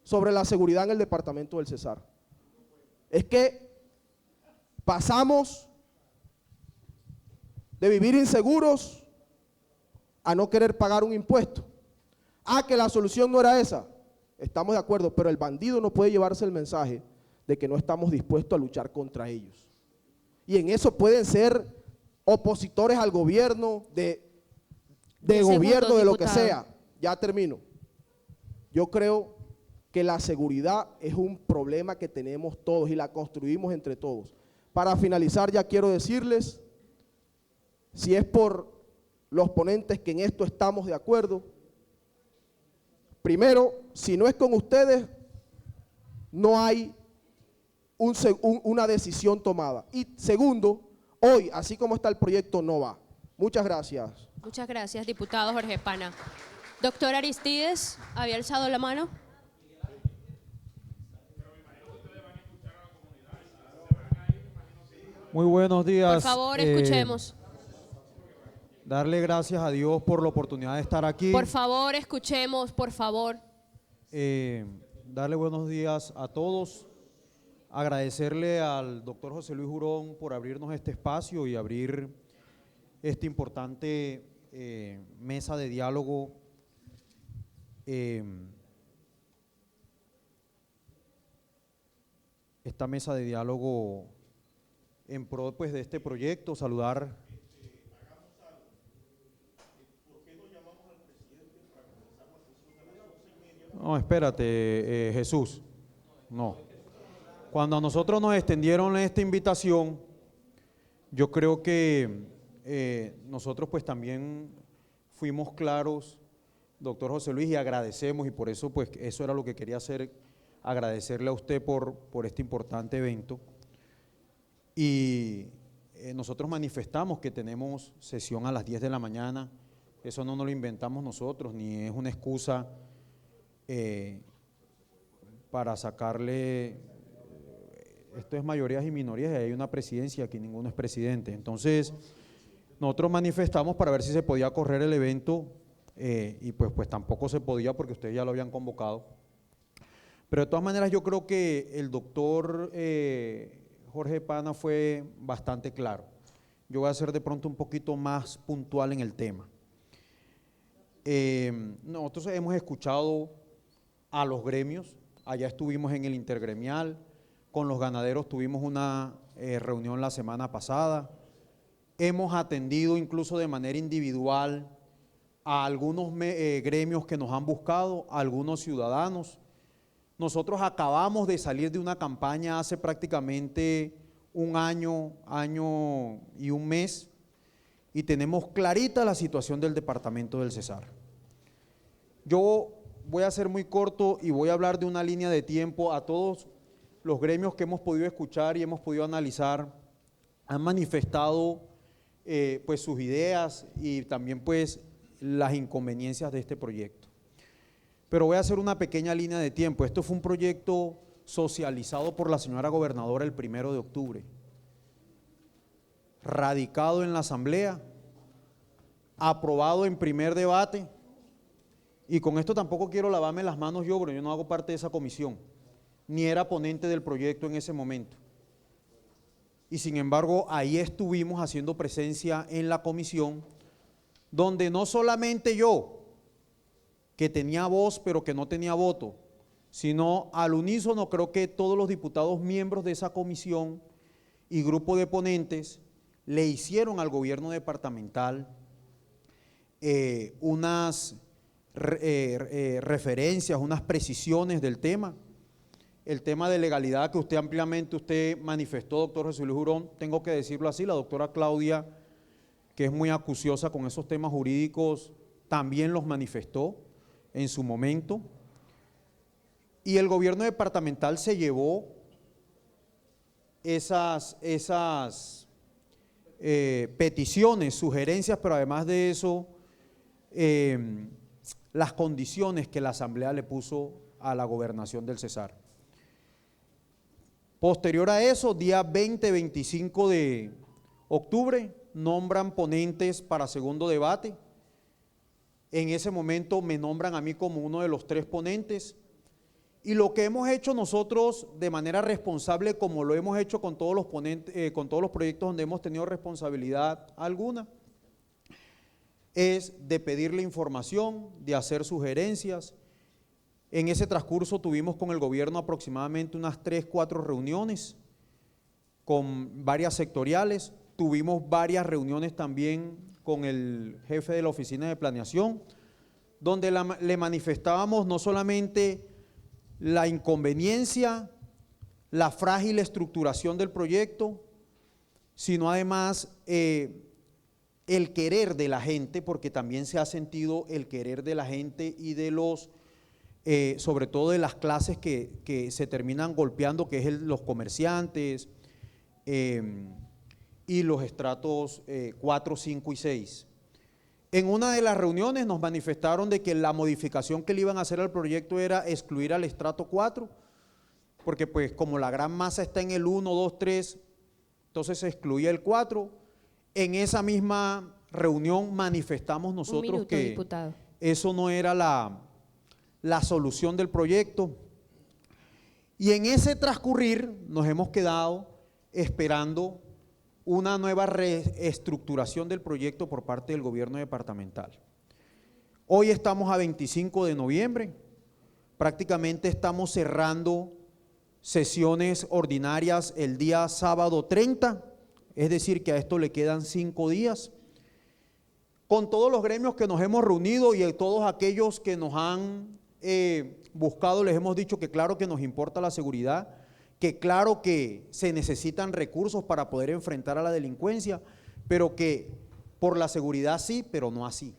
sobre la seguridad en el departamento del Cesar. Es que pasamos de vivir inseguros a no querer pagar un impuesto. Que la solución no era esa, estamos de acuerdo, pero el bandido no puede llevarse el mensaje de que no estamos dispuestos a luchar contra ellos. Y en eso pueden ser opositores al gobierno, de gobierno, de lo que sea. Ya termino. Yo creo que la seguridad es un problema que tenemos todos y la construimos entre todos. Para finalizar, ya quiero decirles, si es por los ponentes que en esto estamos de acuerdo, primero, si no es con ustedes, no hay una decisión tomada. Y segundo, hoy, así como está el proyecto, no va. Muchas gracias. Muchas gracias, diputado Jorge Pana. Doctor Aristides, ¿había alzado la mano? Muy buenos días. Por favor, escuchemos. Darle gracias a Dios por la oportunidad de estar aquí. Por favor, escuchemos, por favor. Darle buenos días a todos. Agradecerle al doctor José Luis Hurón por abrirnos este espacio y abrir esta importante mesa de diálogo en pro pues, de este proyecto. Saludar. No, espérate, Jesús. No. Cuando a nosotros nos extendieron esta invitación, yo creo que nosotros pues también fuimos claros, doctor José Luis, y agradecemos, y por eso pues eso era lo que quería hacer, agradecerle a usted por este importante evento. Y nosotros manifestamos que tenemos sesión a las 10 de la mañana, eso no nos lo inventamos nosotros, ni es una excusa para sacarle, esto es mayorías y minorías, y hay una presidencia, aquí ninguno es presidente. Entonces, nosotros manifestamos para ver si se podía correr el evento, y pues tampoco se podía porque ustedes ya lo habían convocado. Pero de todas maneras yo creo que el doctor Jorge Pana fue bastante claro. Yo voy a ser de pronto un poquito más puntual en el tema. Nosotros hemos escuchado a los gremios, allá estuvimos en el intergremial, con los ganaderos tuvimos una reunión la semana pasada, hemos atendido incluso de manera individual a algunos gremios que nos han buscado, a algunos ciudadanos. Nosotros acabamos de salir de una campaña hace prácticamente un año y un mes, y tenemos clarita la situación del departamento del Cesar. Yo voy a ser muy corto y voy a hablar de una línea de tiempo. A todos los gremios que hemos podido escuchar y hemos podido analizar han manifestado pues sus ideas y también pues las inconveniencias de este proyecto. Pero voy a hacer una pequeña línea de tiempo. Esto fue un proyecto socializado por la señora gobernadora el 1 de octubre, radicado en la asamblea, aprobado en primer debate, y con esto tampoco quiero lavarme las manos yo, porque yo no hago parte de esa comisión, ni era ponente del proyecto en ese momento. Y sin embargo, ahí estuvimos haciendo presencia en la comisión, donde no solamente yo, que tenía voz pero que no tenía voto, sino al unísono creo que todos los diputados miembros de esa comisión y grupo de ponentes le hicieron al gobierno departamental unas referencias, unas precisiones del tema. El tema de legalidad que usted manifestó, doctor José Luis Hurón, tengo que decirlo así, la doctora Claudia, que es muy acuciosa con esos temas jurídicos, también los manifestó en su momento. Y el gobierno departamental se llevó esas peticiones, sugerencias, pero además de eso, las condiciones que la Asamblea le puso a la gobernación del Cesar. Posterior a eso, día 20-25 de octubre, nombran ponentes para segundo debate. En ese momento me nombran a mí como uno de los 3 ponentes. Y lo que hemos hecho nosotros de manera responsable, como lo hemos hecho con todos los ponentes, con todos los proyectos donde hemos tenido responsabilidad alguna, es de pedirle información, de hacer sugerencias. En ese transcurso tuvimos con el gobierno aproximadamente unas 3-4 reuniones con varias sectoriales, tuvimos varias reuniones también con el jefe de la oficina de planeación, donde le manifestábamos no solamente la inconveniencia, la frágil estructuración del proyecto, sino además el querer de la gente, porque también se ha sentido el querer de la gente y de los sobre todo de las clases que se terminan golpeando, que es los comerciantes y los estratos 4, 5 y 6. En una de las reuniones nos manifestaron de que la modificación que le iban a hacer al proyecto era excluir al estrato 4, porque pues como la gran masa está en el 1, 2, 3, entonces se excluía el 4. En esa misma reunión manifestamos nosotros que diputado. Eso no era la solución del proyecto, y en ese transcurrir nos hemos quedado esperando una nueva reestructuración del proyecto por parte del gobierno departamental. Hoy estamos a 25 de noviembre, prácticamente estamos cerrando sesiones ordinarias el día sábado 30, es decir que a esto le quedan 5 días. Con todos los gremios que nos hemos reunido y todos aquellos que nos han buscado, les hemos dicho que claro que nos importa la seguridad, que claro que se necesitan recursos para poder enfrentar a la delincuencia, pero que por la seguridad sí, pero no así.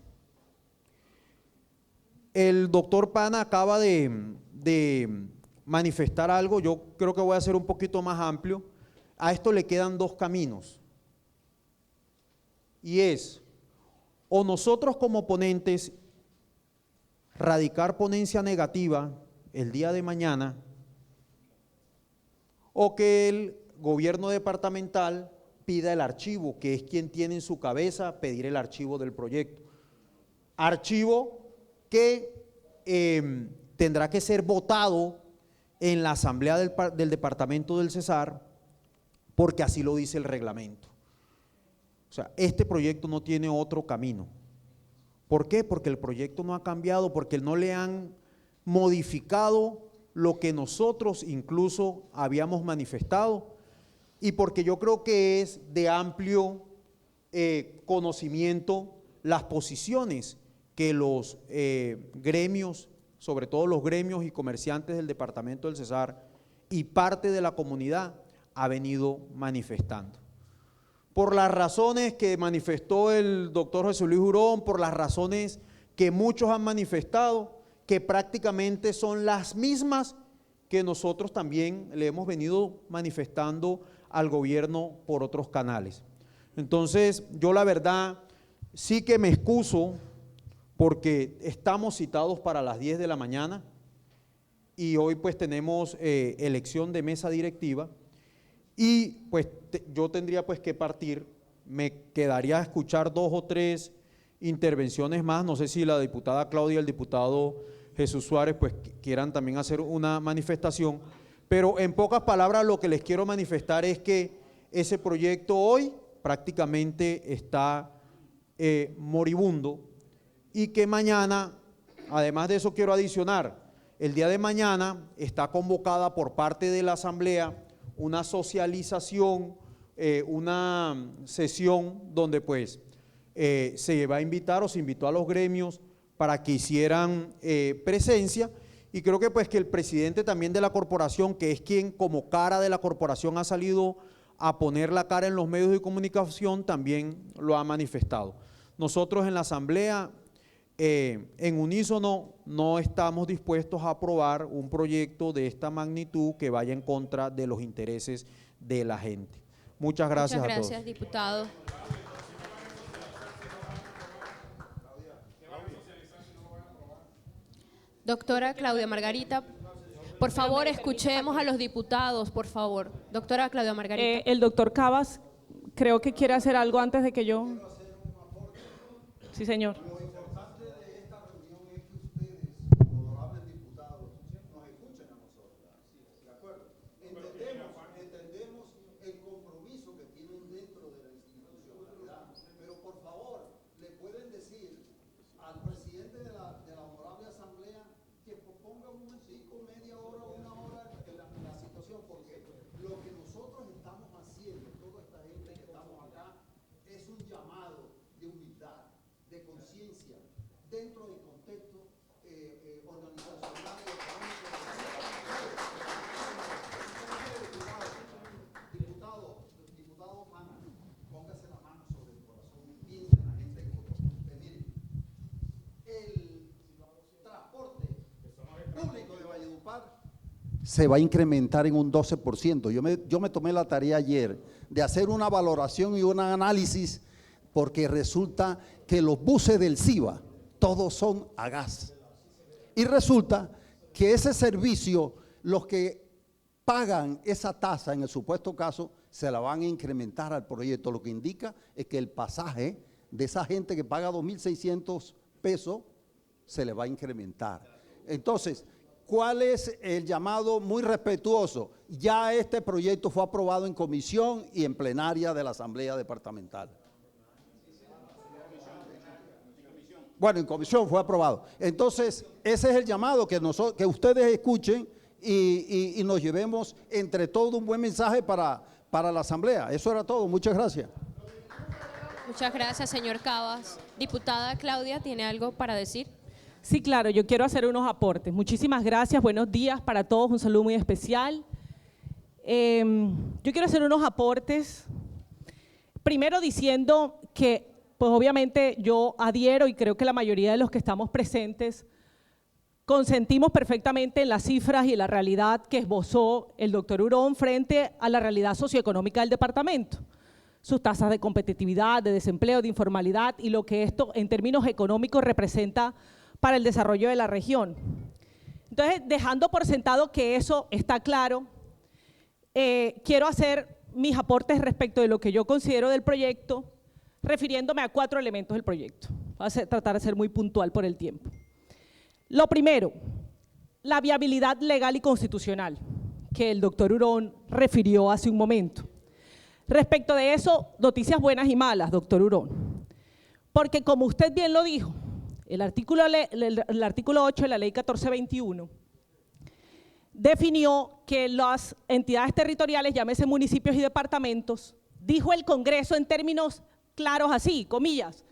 El doctor Pana acaba de manifestar algo, yo creo que voy a ser un poquito más amplio. A esto le quedan 2 caminos, y es o nosotros como ponentes radicar ponencia negativa el día de mañana, o que el gobierno departamental pida el archivo, que es quien tiene en su cabeza pedir el archivo del proyecto. Archivo que tendrá que ser votado en la asamblea del departamento del Cesar, porque así lo dice el reglamento. O sea, este proyecto no tiene otro camino. ¿Por qué? Porque el proyecto no ha cambiado, porque no le han modificado lo que nosotros incluso habíamos manifestado, y porque yo creo que es de amplio conocimiento las posiciones que los gremios, sobre todo los gremios y comerciantes del departamento del Cesar y parte de la comunidad ha venido manifestando. Por las razones que manifestó el doctor José Luis Hurón, por las razones que muchos han manifestado, que prácticamente son las mismas que nosotros también le hemos venido manifestando al gobierno por otros canales. Entonces, yo la verdad sí que me excuso porque estamos citados para las 10 de la mañana y hoy pues tenemos elección de mesa directiva. Y pues yo tendría pues que partir, me quedaría a escuchar 2 o 3 intervenciones más, no sé si la diputada Claudia y el diputado Jesús Suárez pues quieran también hacer una manifestación, pero en pocas palabras lo que les quiero manifestar es que ese proyecto hoy prácticamente está moribundo, y que mañana, además de eso quiero adicionar, el día de mañana está convocada por parte de la Asamblea una socialización, una sesión donde pues se va a invitar o se invitó a los gremios para que hicieran presencia, y creo que pues que el presidente también de la corporación, que es quien como cara de la corporación ha salido a poner la cara en los medios de comunicación, también lo ha manifestado. Nosotros en la Asamblea, en unísono, no estamos dispuestos a aprobar un proyecto de esta magnitud que vaya en contra de los intereses de la gente. Muchas gracias a todos. Muchas gracias, diputado. Doctora Claudia Margarita, por favor, escuchemos a los diputados, por favor. Doctora Claudia Margarita. El doctor Cabas creo que quiere hacer algo antes de que yo… Sí, señor. Lo importante de esta reunión es que ustedes, honorables diputados, nos escuchen a nosotros, ¿de acuerdo? Entendemos el compromiso que tienen dentro de la institucionalidad, pero por favor, le pueden decir al presidente de la honorable asamblea que ponga un momentico, media hora o una hora en la situación, porque lo que nosotros estamos haciendo, toda esta gente que estamos acá, es un llamado de humildad, de conciencia, dentro del contexto organizacional y económico. Diputado Mana, póngase la mano sobre el corazón y piense en la gente de Colombia. Miren, el transporte público de Valledupar se va a incrementar en un 12%. Yo me tomé la tarea ayer de hacer una valoración y un análisis, porque resulta que los buses del CIVA todos son a gas. Y resulta que ese servicio, los que pagan esa tasa en el supuesto caso, se la van a incrementar al proyecto. Lo que indica es que el pasaje de esa gente que paga 2.600 pesos se le va a incrementar. Entonces, ¿cuál es el llamado muy respetuoso? Ya este proyecto fue aprobado en comisión y en plenaria de la Asamblea Departamental. Bueno, en comisión fue aprobado. Entonces, ese es el llamado, que ustedes escuchen y nos llevemos entre todos un buen mensaje para la Asamblea. Eso era todo. Muchas gracias. Muchas gracias, señor Cabas. Diputada Claudia, ¿tiene algo para decir? Sí, claro, yo quiero hacer unos aportes. Muchísimas gracias, buenos días para todos, un saludo muy especial. Yo quiero hacer unos aportes, primero diciendo que, pues obviamente yo adhiero y creo que la mayoría de los que estamos presentes consentimos perfectamente en las cifras y en la realidad que esbozó el doctor Hurón frente a la realidad socioeconómica del departamento. Sus tasas de competitividad, de desempleo, de informalidad y lo que esto en términos económicos representa para el desarrollo de la región. Entonces, dejando por sentado que eso está claro, quiero hacer mis aportes respecto de lo que yo considero del proyecto, refiriéndome a 4 elementos del proyecto. Voy a tratar de ser muy puntual por el tiempo. Lo primero, la viabilidad legal y constitucional, que el doctor Hurón refirió hace un momento. Respecto de eso, noticias buenas y malas, doctor Hurón, porque como usted bien lo dijo, el artículo 8 de la ley 1421 definió que las entidades territoriales, llámese municipios y departamentos, dijo el Congreso en términos claros así, comillas,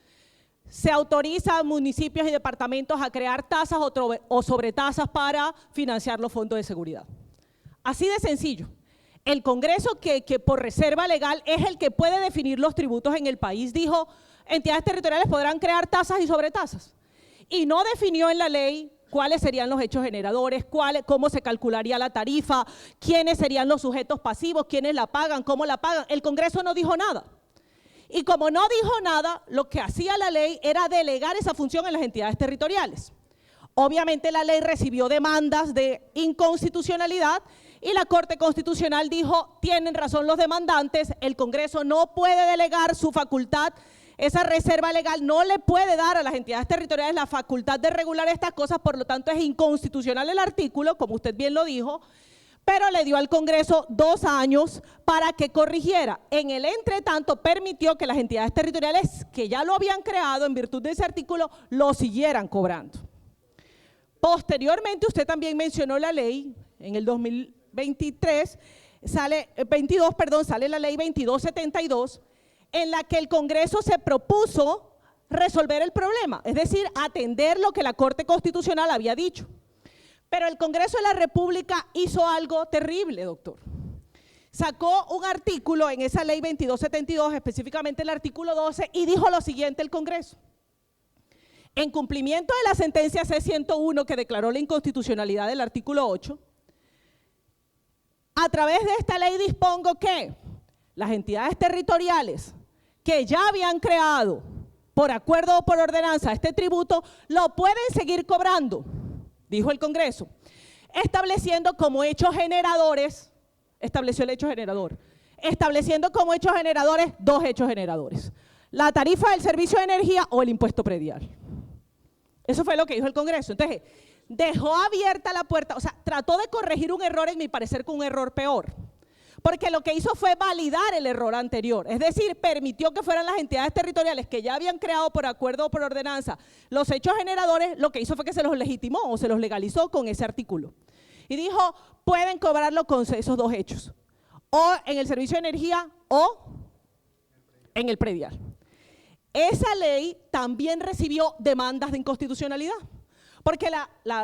se autoriza a municipios y departamentos a crear tasas o sobretasas para financiar los fondos de seguridad. Así de sencillo. El Congreso, que por reserva legal es el que puede definir los tributos en el país, dijo, entidades territoriales podrán crear tasas y sobretasas. Y no definió en la ley cuáles serían los hechos generadores, cómo se calcularía la tarifa, quiénes serían los sujetos pasivos, quiénes la pagan, cómo la pagan. El Congreso no dijo nada. Y como no dijo nada, lo que hacía la ley era delegar esa función en las entidades territoriales. Obviamente la ley recibió demandas de inconstitucionalidad y la Corte Constitucional dijo, tienen razón los demandantes, el Congreso no puede delegar su facultad, esa reserva legal no le puede dar a las entidades territoriales la facultad de regular estas cosas, por lo tanto es inconstitucional el artículo, como usted bien lo dijo, pero le dio al Congreso 2 años para que corrigiera. En el entretanto, permitió que las entidades territoriales que ya lo habían creado en virtud de ese artículo lo siguieran cobrando. Posteriormente, usted también mencionó la ley, en el 2022, sale la ley 2272, en la que el Congreso se propuso resolver el problema, es decir, atender lo que la Corte Constitucional había dicho. Pero el Congreso de la República hizo algo terrible, doctor. Sacó un artículo en esa ley 2272, específicamente el artículo 12, y dijo lo siguiente el Congreso: en cumplimiento de la sentencia C-101 que declaró la inconstitucionalidad del artículo 8, a través de esta ley dispongo que las entidades territoriales que ya habían creado por acuerdo o por ordenanza este tributo, lo pueden seguir cobrando, dijo el Congreso, estableciendo como hechos generadores, estableció el hecho generador, estableciendo como hechos generadores 2 hechos generadores: la tarifa del servicio de energía o el impuesto predial. Eso fue lo que dijo el Congreso. Entonces, dejó abierta la puerta, o sea, trató de corregir un error, en mi parecer, con un error peor. Porque lo que hizo fue validar el error anterior, es decir, permitió que fueran las entidades territoriales que ya habían creado por acuerdo o por ordenanza los hechos generadores. Lo que hizo fue que se los legitimó o se los legalizó con ese artículo. Y dijo, pueden cobrarlo con esos 2 hechos, o en el servicio de energía o en el predial. Esa ley también recibió demandas de inconstitucionalidad. Porque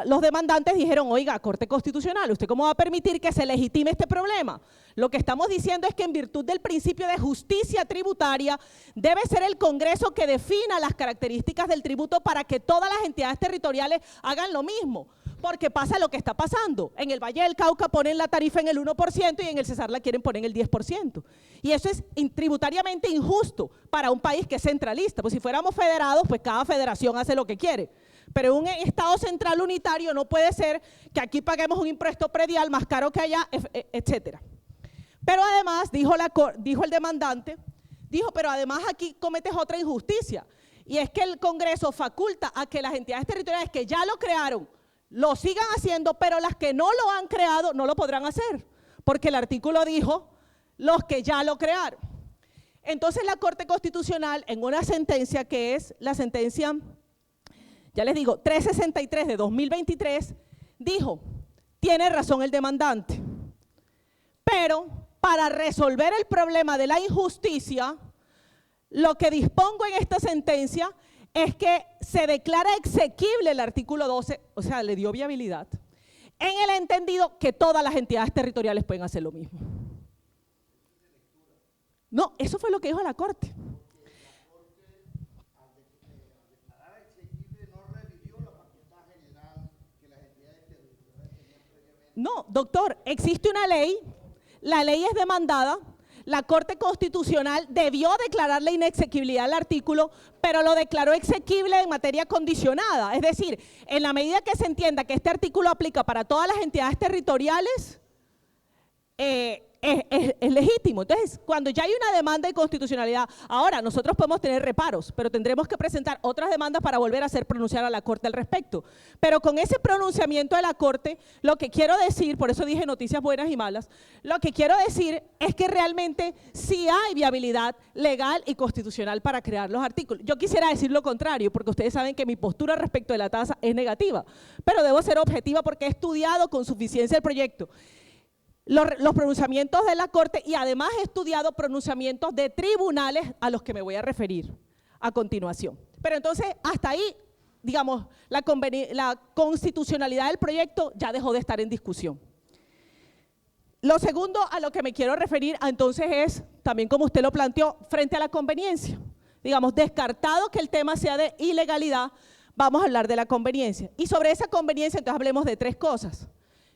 los demandantes dijeron, oiga, Corte Constitucional, ¿usted cómo va a permitir que se legitime este problema? Lo que estamos diciendo es que en virtud del principio de justicia tributaria, debe ser el Congreso que defina las características del tributo para que todas las entidades territoriales hagan lo mismo. Porque pasa lo que está pasando. En el Valle del Cauca ponen la tarifa en el 1% y en el Cesar la quieren poner en el 10%. Y eso es tributariamente injusto para un país que es centralista. Pues si fuéramos federados, pues cada federación hace lo que quiere. Pero un Estado central unitario no puede ser que aquí paguemos un impuesto predial más caro que allá, etcétera. Pero además, dijo el demandante, pero además aquí cometes otra injusticia. Y es que el Congreso faculta a que las entidades territoriales que ya lo crearon, lo sigan haciendo, pero las que no lo han creado no lo podrán hacer. Porque el artículo dijo, los que ya lo crearon. Entonces la Corte Constitucional, en una sentencia que es la sentencia, ya les digo, 363 de 2023, dijo, tiene razón el demandante, pero para resolver el problema de la injusticia, lo que dispongo en esta sentencia es que se declara exequible el artículo 12, o sea, le dio viabilidad, en el entendido que todas las entidades territoriales pueden hacer lo mismo. No, eso fue lo que dijo la Corte. No, doctor, existe una ley, la ley es demandada, la Corte Constitucional debió declarar la inexequibilidad del artículo, pero lo declaró exequible en materia condicionada. Es decir, en la medida que se entienda que este artículo aplica para todas las entidades territoriales, es legítimo. Entonces, cuando ya hay una demanda de constitucionalidad, ahora nosotros podemos tener reparos, pero tendremos que presentar otras demandas para volver a hacer pronunciar a la Corte al respecto. Pero con ese pronunciamiento de la Corte, lo que quiero decir, por eso dije noticias buenas y malas, lo que quiero decir es que realmente sí hay viabilidad legal y constitucional para crear los artículos. Yo quisiera decir lo contrario, porque ustedes saben que mi postura respecto de la tasa es negativa, pero debo ser objetiva porque he estudiado con suficiencia el proyecto. Los pronunciamientos de la Corte y además he estudiado pronunciamientos de tribunales a los que me voy a referir a continuación. Pero entonces, hasta ahí, digamos, la constitucionalidad del proyecto ya dejó de estar en discusión. Lo segundo a lo que me quiero referir entonces es, también como usted lo planteó, frente a la conveniencia. Digamos, descartado que el tema sea de ilegalidad, vamos a hablar de la conveniencia. Y sobre esa conveniencia, entonces hablemos de 3 cosas.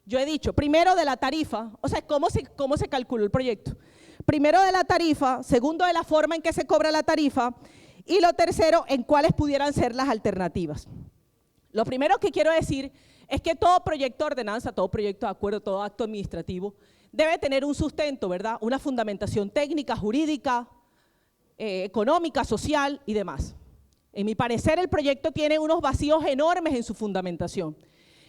Yo he dicho, primero de la tarifa, o sea, cómo se calculó el proyecto. Primero de la tarifa, segundo de la forma en que se cobra la tarifa y lo tercero en cuáles pudieran ser las alternativas. Lo primero que quiero decir es que todo proyecto de ordenanza, todo proyecto de acuerdo, todo acto administrativo debe tener un sustento, ¿verdad? Una fundamentación técnica, jurídica, económica, social y demás. En mi parecer, el proyecto tiene unos vacíos enormes en su fundamentación.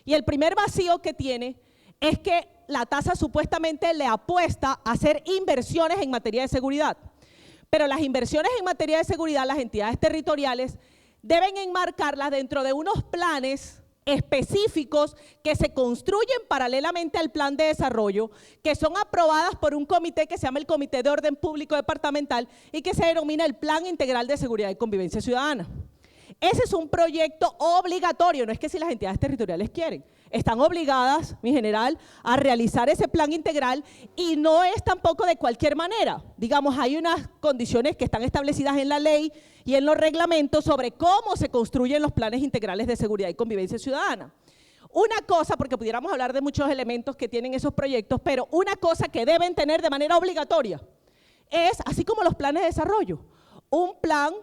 Y el primer vacío que tiene es que la tasa supuestamente le apuesta a hacer inversiones en materia de seguridad. Pero las inversiones en materia de seguridad, las entidades territoriales deben enmarcarlas dentro de unos planes específicos que se construyen paralelamente al plan de desarrollo, que son aprobadas por un comité que se llama el Comité de Orden Público Departamental y que se denomina el Plan Integral de Seguridad y Convivencia Ciudadana. Ese es un proyecto obligatorio, no es que si las entidades territoriales quieren, están obligadas, mi general, a realizar ese plan integral y no es tampoco de cualquier manera. Digamos, hay unas condiciones que están establecidas en la ley y en los reglamentos sobre cómo se construyen los planes integrales de seguridad y convivencia ciudadana. Una cosa, porque pudiéramos hablar de muchos elementos que tienen esos proyectos, pero una cosa que deben tener de manera obligatoria es, así como los planes de desarrollo, un plan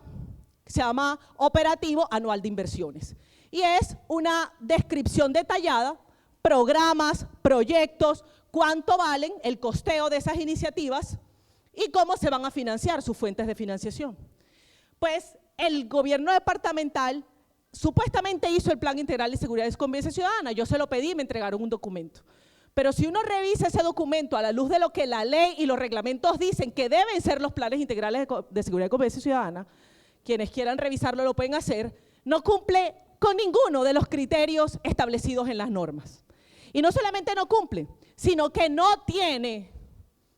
que se llama operativo anual de inversiones. Y es una descripción detallada, programas, proyectos, cuánto valen, el costeo de esas iniciativas y cómo se van a financiar, sus fuentes de financiación. Pues el gobierno departamental supuestamente hizo el Plan Integral de Seguridad y Convivencia Ciudadana, yo se lo pedí y me entregaron un documento. Pero si uno revisa ese documento a la luz de lo que la ley y los reglamentos dicen que deben ser los planes integrales de seguridad y convivencia ciudadana, quienes quieran revisarlo lo pueden hacer, no cumple con ninguno de los criterios establecidos en las normas. Y no solamente no cumple, sino que no tiene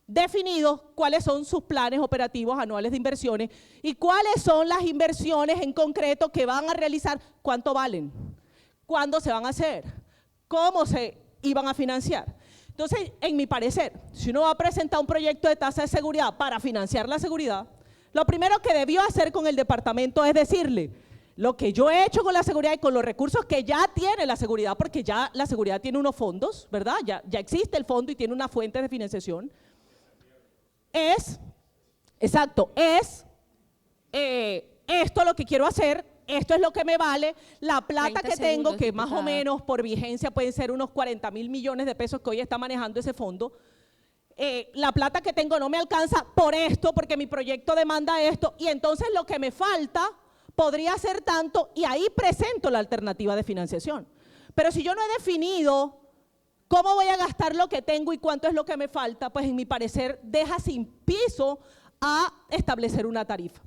definidos cuáles son sus planes operativos anuales de inversiones y cuáles son las inversiones en concreto que van a realizar, cuánto valen, cuándo se van a hacer, cómo se iban a financiar. Entonces, en mi parecer, si uno va a presentar un proyecto de tasa de seguridad para financiar la seguridad, lo primero que debió hacer con el departamento es decirle, lo que yo he hecho con la seguridad y con los recursos que ya tiene la seguridad, porque ya la seguridad tiene unos fondos, ¿verdad? Ya existe el fondo y tiene una fuente de financiación. Exacto, esto lo que quiero hacer, esto es lo que me vale, la plata que tengo, que más o menos por vigencia pueden ser unos 40.000 millones de pesos que hoy está manejando ese fondo. La plata que tengo no me alcanza por esto, porque mi proyecto demanda esto, y entonces lo que me falta podría ser tanto, y ahí presento la alternativa de financiación. Pero si yo no he definido cómo voy a gastar lo que tengo y cuánto es lo que me falta, pues en mi parecer deja sin piso a establecer una tarifa.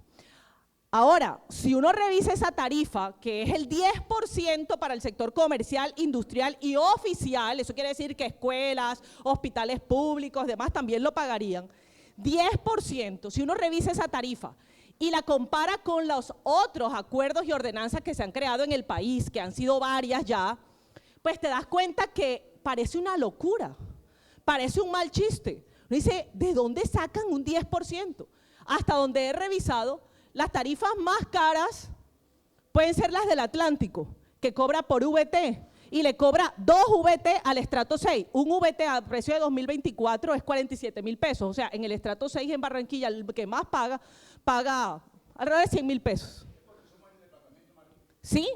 Ahora, si uno revisa esa tarifa, que es el 10% para el sector comercial, industrial y oficial, eso quiere decir que escuelas, hospitales públicos, demás también lo pagarían, 10%, si uno revisa esa tarifa y la compara con los otros acuerdos y ordenanzas que se han creado en el país, que han sido varias ya, pues te das cuenta que parece una locura, parece un mal chiste. Uno dice, ¿de dónde sacan un 10%? Hasta donde he revisado, las tarifas más caras pueden ser las del Atlántico, que cobra por VT y le cobra 2 VT al estrato 6. Un VT a precio de 2024 es 47.000 pesos. O sea, en el estrato 6 en Barranquilla, el que más paga alrededor de 100.000 pesos. ¿Sí?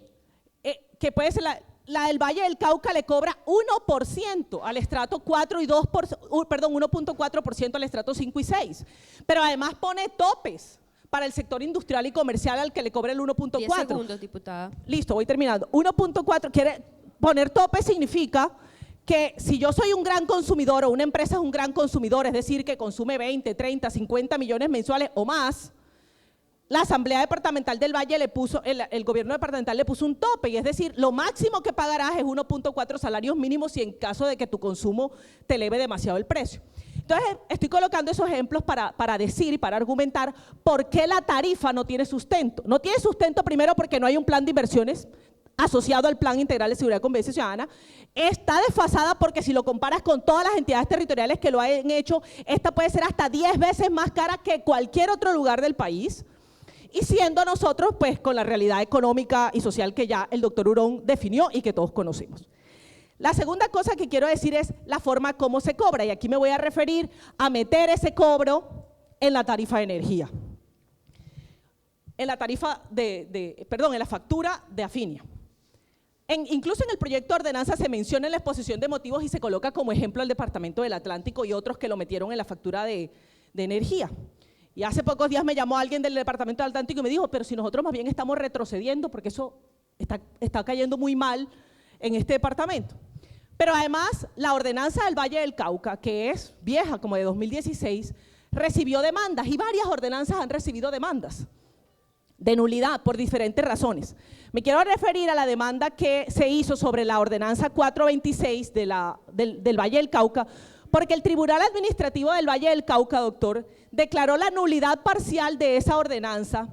Que puede ser la del Valle del Cauca le cobra 1% al estrato 4 y 1.4% al estrato 5 y 6. Pero además pone topes para el sector industrial y comercial al que le cobra el 1.4. 10 segundos, diputada. Listo, voy terminando. 1.4, quiere poner tope significa que si yo soy un gran consumidor o una empresa es un gran consumidor, es decir, que consume 20, 30, 50 millones mensuales o más, la Asamblea Departamental del Valle le puso, el gobierno departamental le puso un tope, y es decir, lo máximo que pagarás es 1.4 salarios mínimos si en caso de que tu consumo te eleve demasiado el precio. Entonces, estoy colocando esos ejemplos para decir y para argumentar por qué la tarifa no tiene sustento. No tiene sustento primero porque no hay un plan de inversiones asociado al Plan Integral de Seguridad y Convivencia Ciudadana. Está desfasada porque si lo comparas con todas las entidades territoriales que lo han hecho, esta puede ser hasta 10 veces más cara que cualquier otro lugar del país. Y siendo nosotros, pues, con la realidad económica y social que ya el doctor Hurón definió y que todos conocemos. La segunda cosa que quiero decir es la forma como se cobra, y aquí me voy a referir a meter ese cobro en la tarifa de energía. En la tarifa en la factura de Afinia. Incluso en el proyecto de ordenanza se menciona en la exposición de motivos y se coloca como ejemplo el Departamento del Atlántico y otros que lo metieron en la factura de energía. Y hace pocos días me llamó alguien del Departamento del Atlántico y me dijo, pero si nosotros más bien estamos retrocediendo porque eso está cayendo muy mal en este departamento. Pero además, la ordenanza del Valle del Cauca, que es vieja, como de 2016, recibió demandas y varias ordenanzas han recibido demandas de nulidad por diferentes razones. Me quiero referir a la demanda que se hizo sobre la ordenanza 426 del Valle del Cauca, porque el Tribunal Administrativo del Valle del Cauca, doctor, declaró la nulidad parcial de esa ordenanza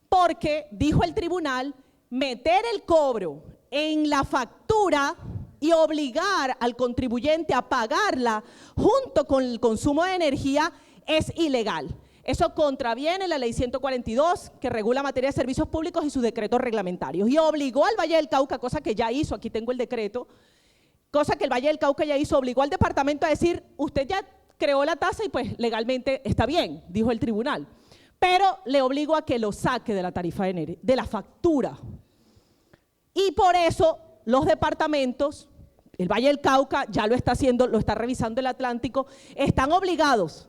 porque, dijo el tribunal, meter el cobro en la factura y obligar al contribuyente a pagarla junto con el consumo de energía es ilegal. Eso contraviene la ley 142, que regula materia de servicios públicos, y sus decretos reglamentarios. Y obligó al Valle del Cauca, cosa que ya hizo, aquí tengo el decreto, cosa que el Valle del Cauca ya hizo, obligó al departamento a decir, usted ya creó la tasa y pues legalmente está bien, dijo el tribunal, pero le obligó a que lo saque de la tarifa de energía, de la factura. Y por eso los departamentos, el Valle del Cauca ya lo está haciendo, lo está revisando el Atlántico, están obligados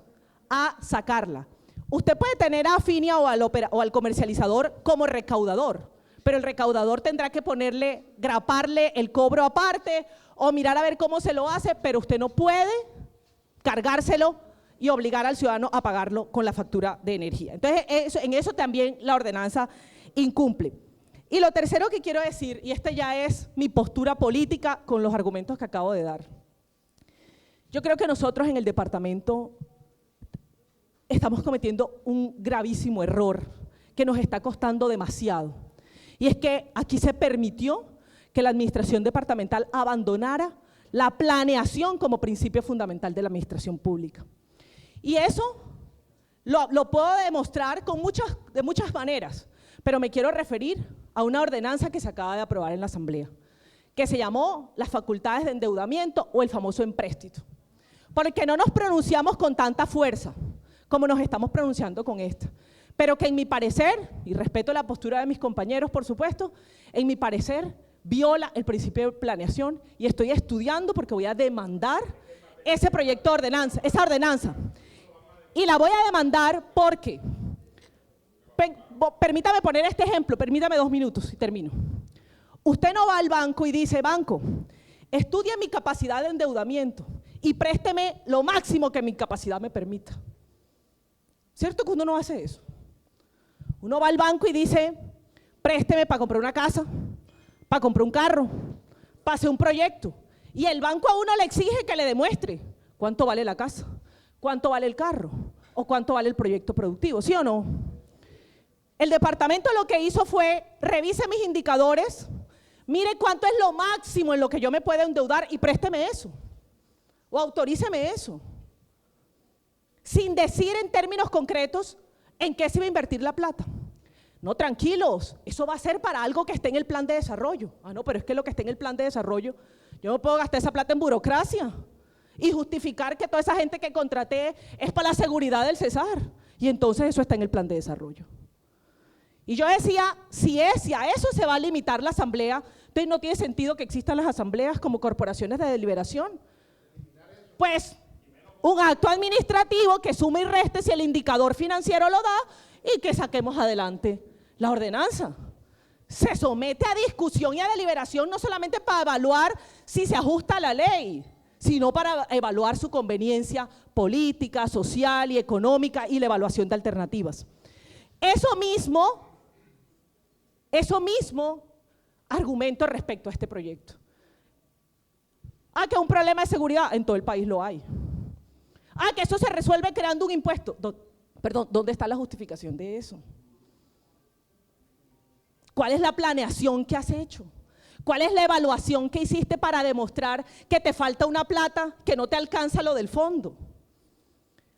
a sacarla. Usted puede tener a Afinia o al comercializador como recaudador, pero el recaudador tendrá que graparle el cobro aparte o mirar a ver cómo se lo hace, pero usted no puede cargárselo y obligar al ciudadano a pagarlo con la factura de energía. Entonces, en eso también la ordenanza incumple. Y lo tercero que quiero decir, y esta ya es mi postura política con los argumentos que acabo de dar. Yo creo que nosotros en el departamento estamos cometiendo un gravísimo error que nos está costando demasiado. Y es que aquí se permitió que la administración departamental abandonara la planeación como principio fundamental de la administración pública. Y eso lo puedo demostrar de muchas maneras, pero me quiero referir a una ordenanza que se acaba de aprobar en la Asamblea, que se llamó las facultades de endeudamiento o el famoso empréstito. Porque no nos pronunciamos con tanta fuerza como nos estamos pronunciando con esta, pero que en mi parecer, y respeto la postura de mis compañeros por supuesto, en mi parecer viola el principio de planeación y estoy estudiando porque voy a demandar ese proyecto de ordenanza, esa ordenanza. Y la voy a demandar porque, permítame poner este ejemplo, permítame 2 minutos y termino. Usted no va al banco y dice, banco, estudie mi capacidad de endeudamiento y présteme lo máximo que mi capacidad me permita. ¿Cierto que uno no hace eso? Uno va al banco y dice, présteme para comprar una casa, para comprar un carro, para hacer un proyecto. Y el banco a uno le exige que le demuestre cuánto vale la casa, cuánto vale el carro o cuánto vale el proyecto productivo, ¿sí o no? El departamento lo que hizo fue, revise mis indicadores, mire cuánto es lo máximo en lo que yo me puedo endeudar y présteme eso, o autoríceme eso, sin decir en términos concretos en qué se va a invertir la plata. No, tranquilos, eso va a ser para algo que esté en el plan de desarrollo. Ah, no, pero es que lo que esté en el plan de desarrollo, yo no puedo gastar esa plata en burocracia y justificar que toda esa gente que contraté es para la seguridad del Cesar. Y entonces eso está en el plan de desarrollo. Y yo decía, si a eso se va a limitar la asamblea, entonces no tiene sentido que existan las asambleas como corporaciones de deliberación. Pues un acto administrativo que suma y reste si el indicador financiero lo da y que saquemos adelante la ordenanza. Se somete a discusión y a deliberación no solamente para evaluar si se ajusta a la ley, sino para evaluar su conveniencia política, social y económica y la evaluación de alternativas. Eso mismo argumento respecto a este proyecto. Que un problema de seguridad en todo el país lo hay. Que eso se resuelve creando un impuesto. Perdón, ¿dónde está la justificación de eso? ¿Cuál es la planeación que has hecho? ¿Cuál es la evaluación que hiciste para demostrar que te falta una plata, que no te alcanza lo del fondo?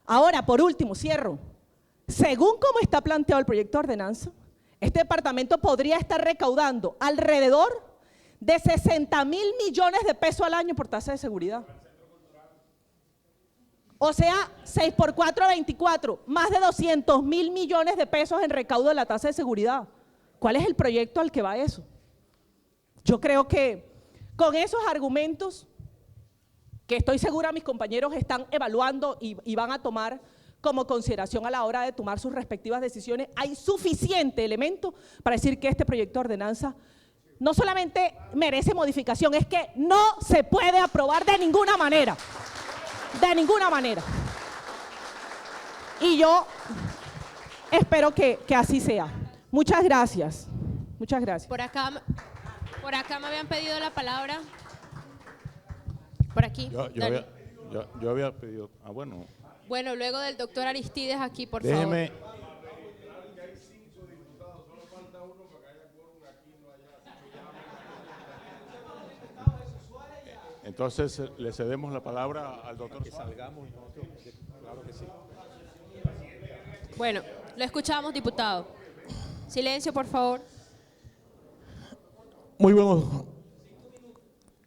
Ahora, por último, cierro. Según cómo está planteado el proyecto de ordenanza, este departamento podría estar recaudando alrededor de 60.000 millones de pesos al año por tasa de seguridad. O sea, 6 por 4, 24, más de 200.000 millones de pesos en recaudo de la tasa de seguridad. ¿Cuál es el proyecto al que va eso? Yo creo que con esos argumentos, que estoy segura mis compañeros están evaluando y van a tomar como consideración a la hora de tomar sus respectivas decisiones, hay suficiente elemento para decir que este proyecto de ordenanza no solamente merece modificación, es que no se puede aprobar de ninguna manera. De ninguna manera. Y yo espero que así sea. Muchas gracias. Muchas gracias. Por acá me habían pedido la palabra. Por aquí. Dani. Yo había pedido, bueno. Bueno, luego del doctor Aristides aquí, por Déjeme. favor. Entonces le cedemos la palabra al doctor. Que salgamos nosotros. Claro que sí. Bueno, lo escuchamos, diputado. Silencio, por favor. Muy bueno.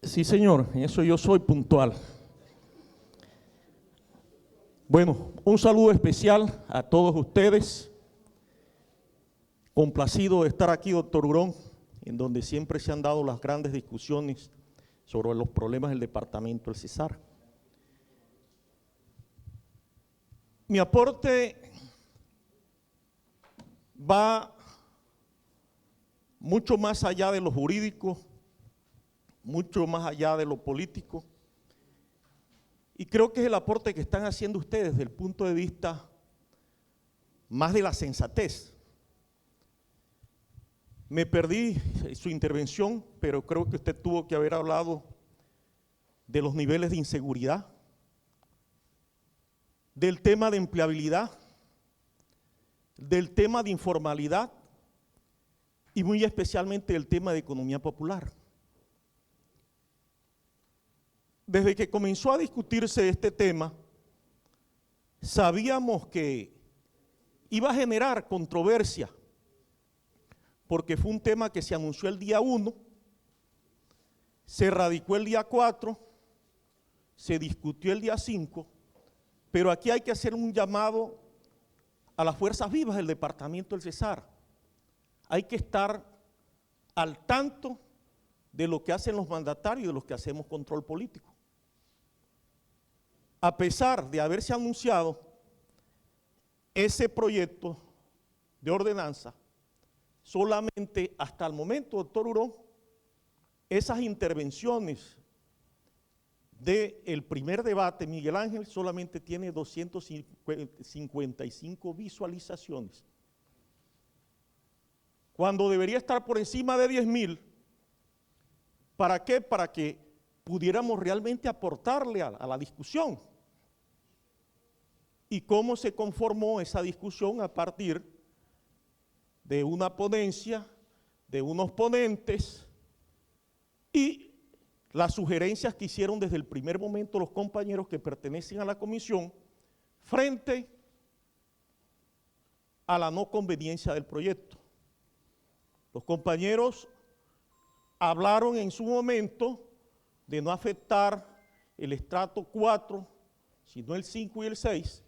Sí, señor, en eso yo soy puntual. Bueno, un saludo especial a todos ustedes. Complacido de estar aquí, doctor Hurón, en donde siempre se han dado las grandes discusiones sobre los problemas del departamento del Cesar. Mi aporte va mucho más allá de lo jurídico, mucho más allá de lo político, y creo que es el aporte que están haciendo ustedes desde el punto de vista más de la sensatez. Me perdí su intervención, pero creo que usted tuvo que haber hablado de los niveles de inseguridad, del tema de empleabilidad, del tema de informalidad y muy especialmente del tema de economía popular. Desde que comenzó a discutirse este tema, sabíamos que iba a generar controversia, porque fue un tema que se anunció el día 1, se radicó el día 4, se discutió el día 5, pero aquí hay que hacer un llamado a las fuerzas vivas del departamento del Cesar. Hay que estar al tanto de lo que hacen los mandatarios y de los que hacemos control político. A pesar de haberse anunciado ese proyecto de ordenanza, solamente hasta el momento, doctor Hurón, esas intervenciones del primer debate, Miguel Ángel, solamente tiene 255 visualizaciones. Cuando debería estar por encima de 10.000, ¿para qué? Para que pudiéramos realmente aportarle a la discusión. ¿Y cómo se conformó esa discusión? A partir de una ponencia, de unos ponentes y las sugerencias que hicieron desde el primer momento los compañeros que pertenecen a la comisión frente a la no conveniencia del proyecto. Los compañeros hablaron en su momento de no afectar el estrato 4, sino el 5 y el 6,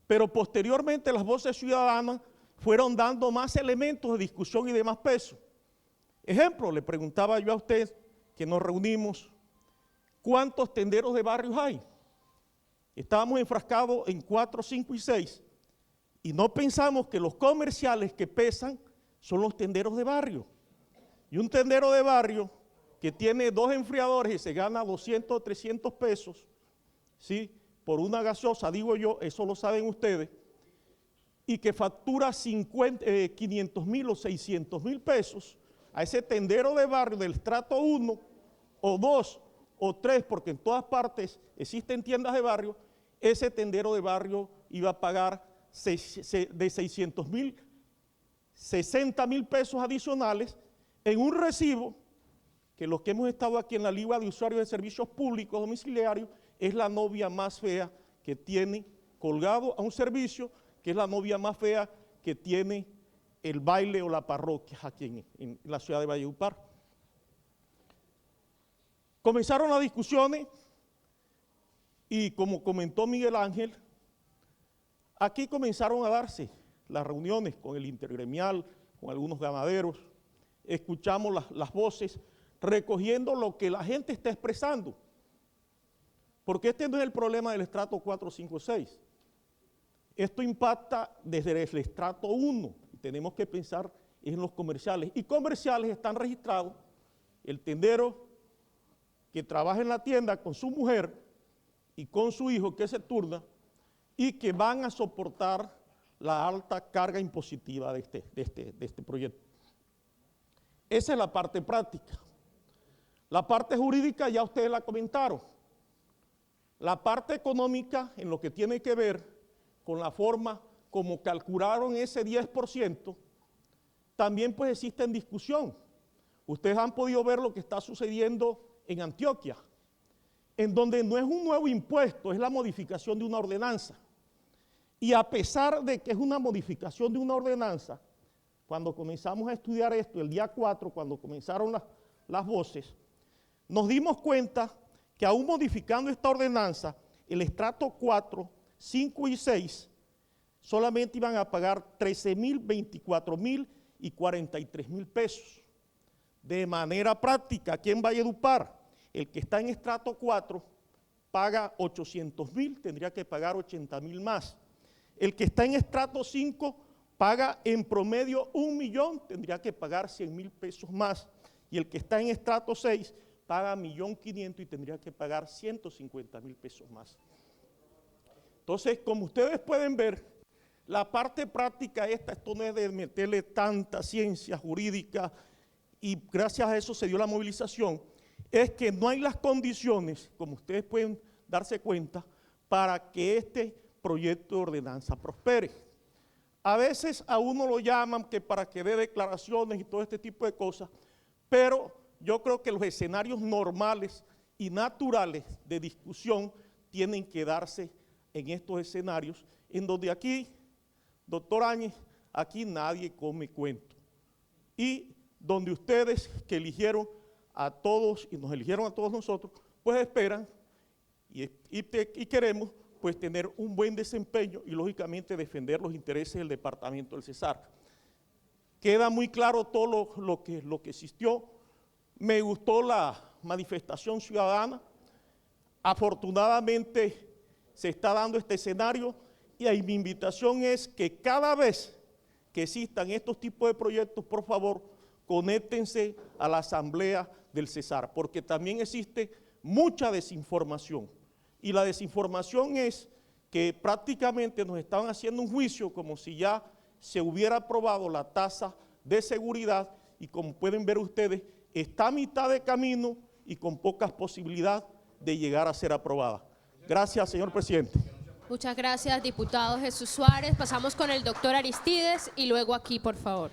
pero posteriormente las voces ciudadanas fueron dando más elementos de discusión y de más peso. Ejemplo, le preguntaba yo a usted que nos reunimos, ¿cuántos tenderos de barrios hay? Estábamos enfrascados en 4, 5 y 6, y no pensamos que los comerciales que pesan son los tenderos de barrio. Y un tendero de barrio que tiene 2 enfriadores y se gana 200 o 300 pesos, ¿sí?, por una gaseosa, digo yo, eso lo saben ustedes, y que factura 500.000 o 600.000 pesos, a ese tendero de barrio del estrato 1 o 2 o 3, porque en todas partes existen tiendas de barrio, ese tendero de barrio iba a pagar de 600.000, 60.000 pesos adicionales en un recibo que los que hemos estado aquí en la Liga de Usuarios de Servicios Públicos Domiciliarios es la novia más fea que tiene colgado a un servicio, que es la novia más fea que tiene el baile o la parroquia aquí en la ciudad de Valledupar. Comenzaron las discusiones y como comentó Miguel Ángel, aquí comenzaron a darse las reuniones con el intergremial, con algunos ganaderos, escuchamos las voces, recogiendo lo que la gente está expresando. Porque este no es el problema del estrato 4, 5, 6. Esto impacta desde el estrato 1. Tenemos que pensar en los comerciales. Y comerciales están registrados el tendero que trabaja en la tienda con su mujer y con su hijo que se turna y que van a soportar la alta carga impositiva de este proyecto. Esa es la parte práctica. La parte jurídica ya ustedes la comentaron. La parte económica, en lo que tiene que ver con la forma como calcularon ese 10%, también pues existe en discusión. Ustedes han podido ver lo que está sucediendo en Antioquia, en donde no es un nuevo impuesto, es la modificación de una ordenanza. Y a pesar de que es una modificación de una ordenanza, cuando comenzamos a estudiar esto, el día 4, cuando comenzaron las voces, nos dimos cuenta que aún modificando esta ordenanza, el estrato 4, 5 y 6 solamente iban a pagar 13.000, 24.000 y 43.000 pesos. De manera práctica, aquí en Valledupar, el que está en estrato 4 paga 800.000, tendría que pagar 80.000 más. El que está en estrato 5 paga en promedio 1 millón, tendría que pagar 100.000 pesos más. Y el que está en estrato 6 paga 1.500.000 y tendría que pagar 150.000 pesos más. Entonces, como ustedes pueden ver, la parte práctica esto no es de meterle tanta ciencia jurídica y gracias a eso se dio la movilización, es que no hay las condiciones, como ustedes pueden darse cuenta, para que este proyecto de ordenanza prospere. A veces a uno lo llaman que para que dé declaraciones y todo este tipo de cosas, pero yo creo que los escenarios normales y naturales de discusión tienen que darse en estos escenarios, en donde aquí, doctor Áñez, aquí nadie come cuento. Y donde ustedes que eligieron a todos y nos eligieron a todos nosotros, pues esperan y queremos pues tener un buen desempeño y lógicamente defender los intereses del departamento del Cesar. Queda muy claro todo lo que existió. Me gustó la manifestación ciudadana. Afortunadamente se está dando este escenario y ahí mi invitación es que cada vez que existan estos tipos de proyectos, por favor, conéctense a la asamblea del Cesar, porque también existe mucha desinformación. Y la desinformación es que prácticamente nos estaban haciendo un juicio como si ya se hubiera aprobado la tasa de seguridad y como pueden ver ustedes, está a mitad de camino y con pocas posibilidades de llegar a ser aprobada. Gracias, señor presidente. Muchas gracias, diputado Jesús Suárez. Pasamos con el doctor Aristides y luego aquí, por favor.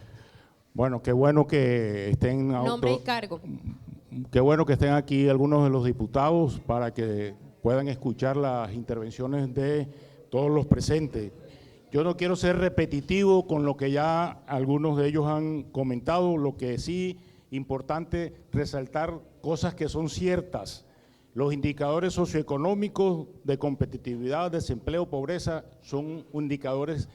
Bueno, qué bueno que estén… Nombre y cargo. Qué bueno que estén aquí algunos de los diputados para que puedan escuchar las intervenciones de todos los presentes. Yo no quiero ser repetitivo con lo que ya algunos de ellos han comentado, lo que sí importante resaltar cosas que son ciertas. Los indicadores socioeconómicos de competitividad, desempleo, pobreza son indicadores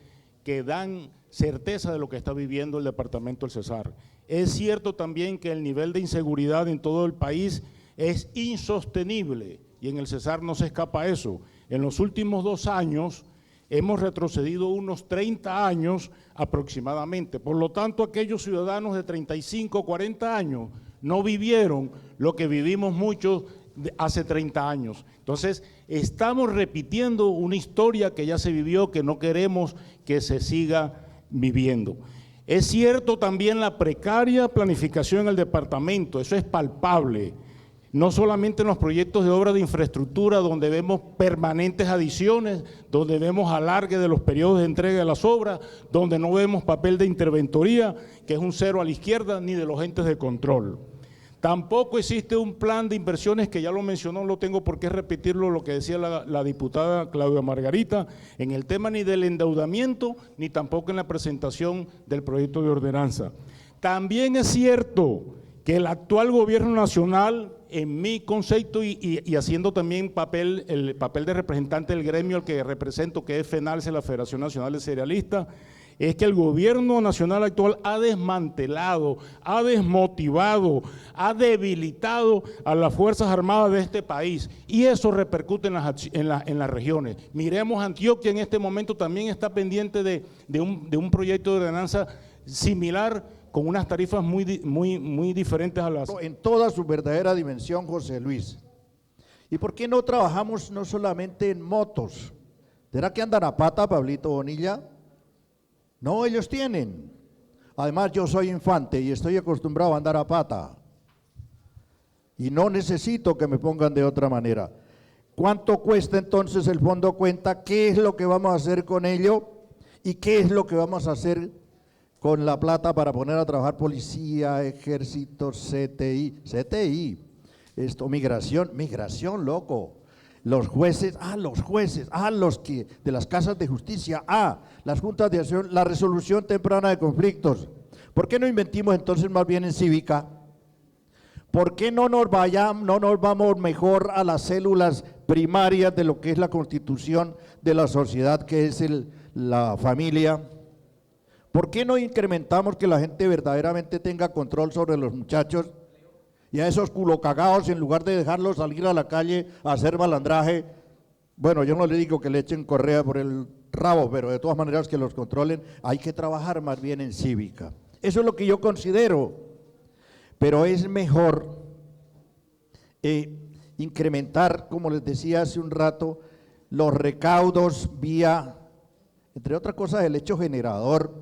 que dan certeza de lo que está viviendo el departamento del Cesar. Es cierto también que el nivel de inseguridad en todo el país es insostenible y en el Cesar no se escapa eso. En los últimos 2 años hemos retrocedido unos 30 años aproximadamente. Por lo tanto, aquellos ciudadanos de 35, 40 años no vivieron lo que vivimos muchos hace 30 años. Entonces, estamos repitiendo una historia que ya se vivió, que no queremos que se siga viviendo. Es cierto también la precaria planificación en el departamento, eso es palpable. No solamente en los proyectos de obra de infraestructura, donde vemos permanentes adiciones, donde vemos alargue de los periodos de entrega de las obras, donde no vemos papel de interventoría, que es un 0 a la izquierda, ni de los entes de control. Tampoco existe un plan de inversiones, que ya lo mencionó, no tengo por qué repetirlo, lo que decía la diputada Claudia Margarita, en el tema ni del endeudamiento, ni tampoco en la presentación del proyecto de ordenanza. También es cierto que el actual gobierno nacional, en mi concepto y haciendo también el papel de representante del gremio al que represento, que es FENALCE, la Federación Nacional de Cerealistas, es que el gobierno nacional actual ha desmantelado, ha desmotivado, ha debilitado a las Fuerzas Armadas de este país y eso repercute en las regiones. Miremos, Antioquia en este momento también está pendiente de un proyecto de ordenanza similar con unas tarifas muy diferentes a las… En toda su verdadera dimensión, José Luis. ¿Y por qué no trabajamos no solamente en motos? ¿Será que andan a pata, Pablito Bonilla? No, ellos tienen. Además, yo soy infante y estoy acostumbrado a andar a pata. Y no necesito que me pongan de otra manera. ¿Cuánto cuesta entonces el Fondo Cuenta? ¿Qué es lo que vamos a hacer con ello? ¿Y qué es lo que vamos a hacer con la plata para poner a trabajar policía, ejército, CTI, migración, loco, los jueces, los que de las casas de justicia, las juntas de acción, la resolución temprana de conflictos? ¿Por qué no inventimos entonces más bien en cívica? ¿Por qué no nos vamos mejor a las células primarias de lo que es la constitución de la sociedad, que es la familia? ¿Por qué no incrementamos que la gente verdaderamente tenga control sobre los muchachos? Y a esos culocagados, en lugar de dejarlos salir a la calle a hacer malandraje, bueno, yo no le digo que le echen correa por el rabo, pero de todas maneras que los controlen. Hay que trabajar más bien en cívica. Eso es lo que yo considero. Pero es mejor incrementar, como les decía hace un rato, los recaudos vía, entre otras cosas, el hecho generador,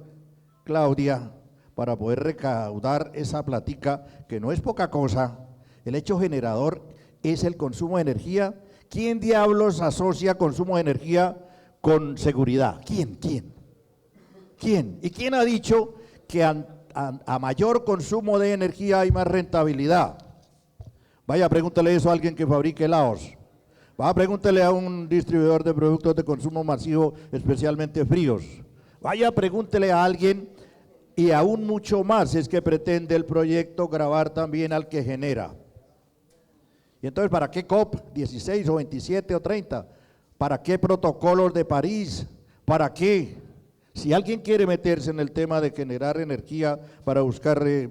Claudia, para poder recaudar esa platica, que no es poca cosa. El hecho generador es el consumo de energía. ¿Quién diablos asocia consumo de energía con seguridad? ¿Quién? ¿Y quién ha dicho que a mayor consumo de energía hay más rentabilidad? Vaya, pregúntele eso a alguien que fabrique helados. Vaya, pregúntele a un distribuidor de productos de consumo masivo, especialmente fríos. Vaya, pregúntele a alguien, y aún mucho más es que pretende el proyecto gravar también al que genera. Y entonces, ¿para qué COP 16 o 27 o 30? ¿Para qué protocolos de París? ¿Para qué? Si alguien quiere meterse en el tema de generar energía para buscar de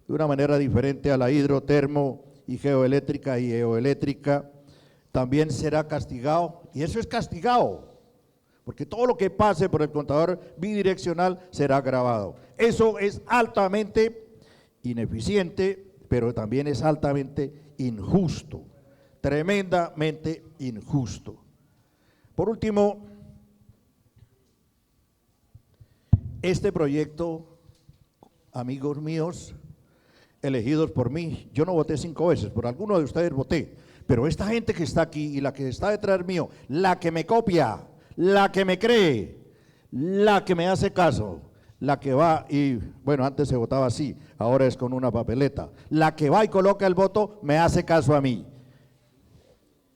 una manera diferente a la hidrotermo y geoeléctrica y eoeléctrica, también será castigado, y eso es castigado, porque todo lo que pase por el contador bidireccional será grabado. Eso es altamente ineficiente, pero también es altamente injusto, tremendamente injusto. Por último, este proyecto, amigos míos, elegidos por mí, yo no voté 5 veces, por alguno de ustedes voté, pero esta gente que está aquí y la que está detrás mío, la que me copia, la que me cree, la que me hace caso, la que va y, bueno, antes se votaba así, ahora es con una papeleta, la que va y coloca el voto me hace caso a mí.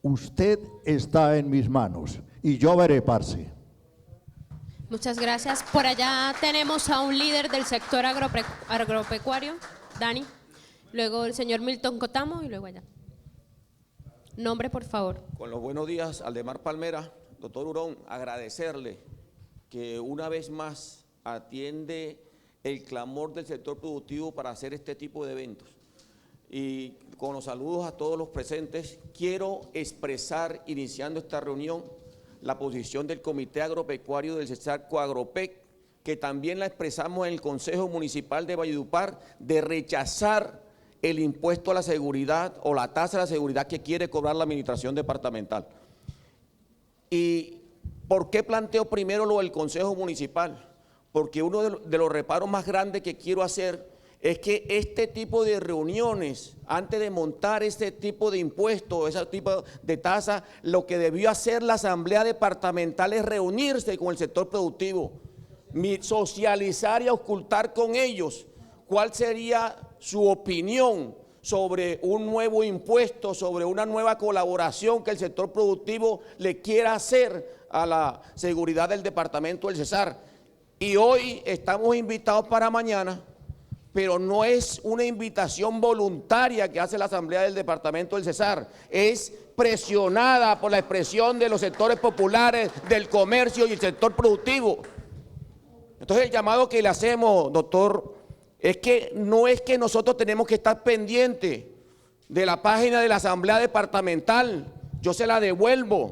Usted está en mis manos y yo veré, parce. Muchas gracias. Por allá tenemos a un líder del sector agropecuario, Dani, luego el señor Milton Cotamo y luego allá. Nombre, por favor. Con los buenos días, Aldemar Palmera. Doctor Hurón, agradecerle que una vez más atiende el clamor del sector productivo para hacer este tipo de eventos. Y con los saludos a todos los presentes, quiero expresar, iniciando esta reunión, la posición del Comité Agropecuario del Cesar Coagropec, que también la expresamos en el Consejo Municipal de Valledupar, de rechazar el impuesto a la seguridad o la tasa de la seguridad que quiere cobrar la administración departamental. ¿Y por qué planteo primero lo del Consejo Municipal? Porque uno de los reparos más grandes que quiero hacer es que este tipo de reuniones, antes de montar este tipo de impuestos, ese tipo de tasa, lo que debió hacer la Asamblea Departamental es reunirse con el sector productivo, socializar y auscultar con ellos cuál sería su opinión sobre un nuevo impuesto, sobre una nueva colaboración que el sector productivo le quiera hacer a la seguridad del departamento del Cesar. Y hoy estamos invitados para mañana, pero no es una invitación voluntaria que hace la Asamblea del Departamento del Cesar, es presionada por la expresión de los sectores populares, del comercio y el sector productivo. Entonces el llamado que le hacemos, doctor, es que no es que nosotros tenemos que estar pendientes de la página de la Asamblea Departamental, yo se la devuelvo,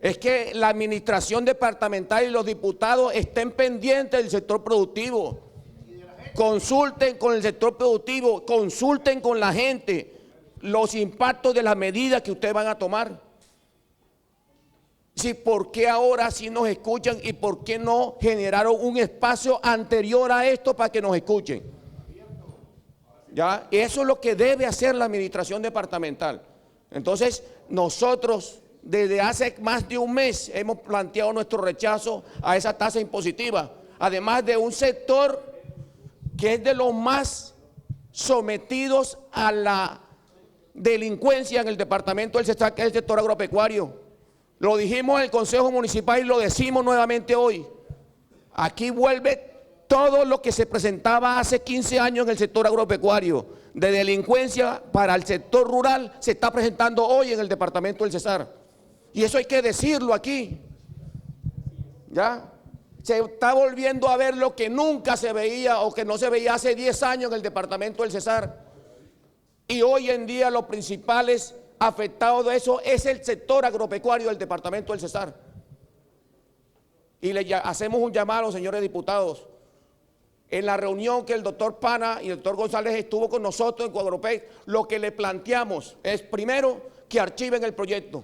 es que la administración departamental y los diputados estén pendientes del sector productivo. consulten con el sector productivo, consulten con la gente los impactos de las medidas que ustedes van a tomar. Sí, ¿por qué ahora sí nos escuchan y por qué no generaron un espacio anterior a esto para que nos escuchen? ¿Ya? Eso es lo que debe hacer la administración departamental. Entonces, nosotros desde hace más de un mes hemos planteado nuestro rechazo a esa tasa impositiva, además de un sector que es de los más sometidos a la delincuencia en el departamento del Cesar, que es el sector agropecuario. Lo dijimos en el Consejo Municipal y lo decimos nuevamente hoy. Aquí vuelve todo lo que se presentaba hace 15 años en el sector agropecuario, de delincuencia para el sector rural, se está presentando hoy en el departamento del Cesar. Y eso hay que decirlo aquí. ¿Ya? Se está volviendo a ver lo que nunca se veía o que no se veía hace 10 años en el departamento del Cesar. Y hoy en día los principales afectados de eso es el sector agropecuario del departamento del Cesar. Y le hacemos un llamado, señores diputados. En la reunión que el doctor Pana y el doctor González estuvo con nosotros en Coagropec, lo que le planteamos es, primero, que archiven el proyecto.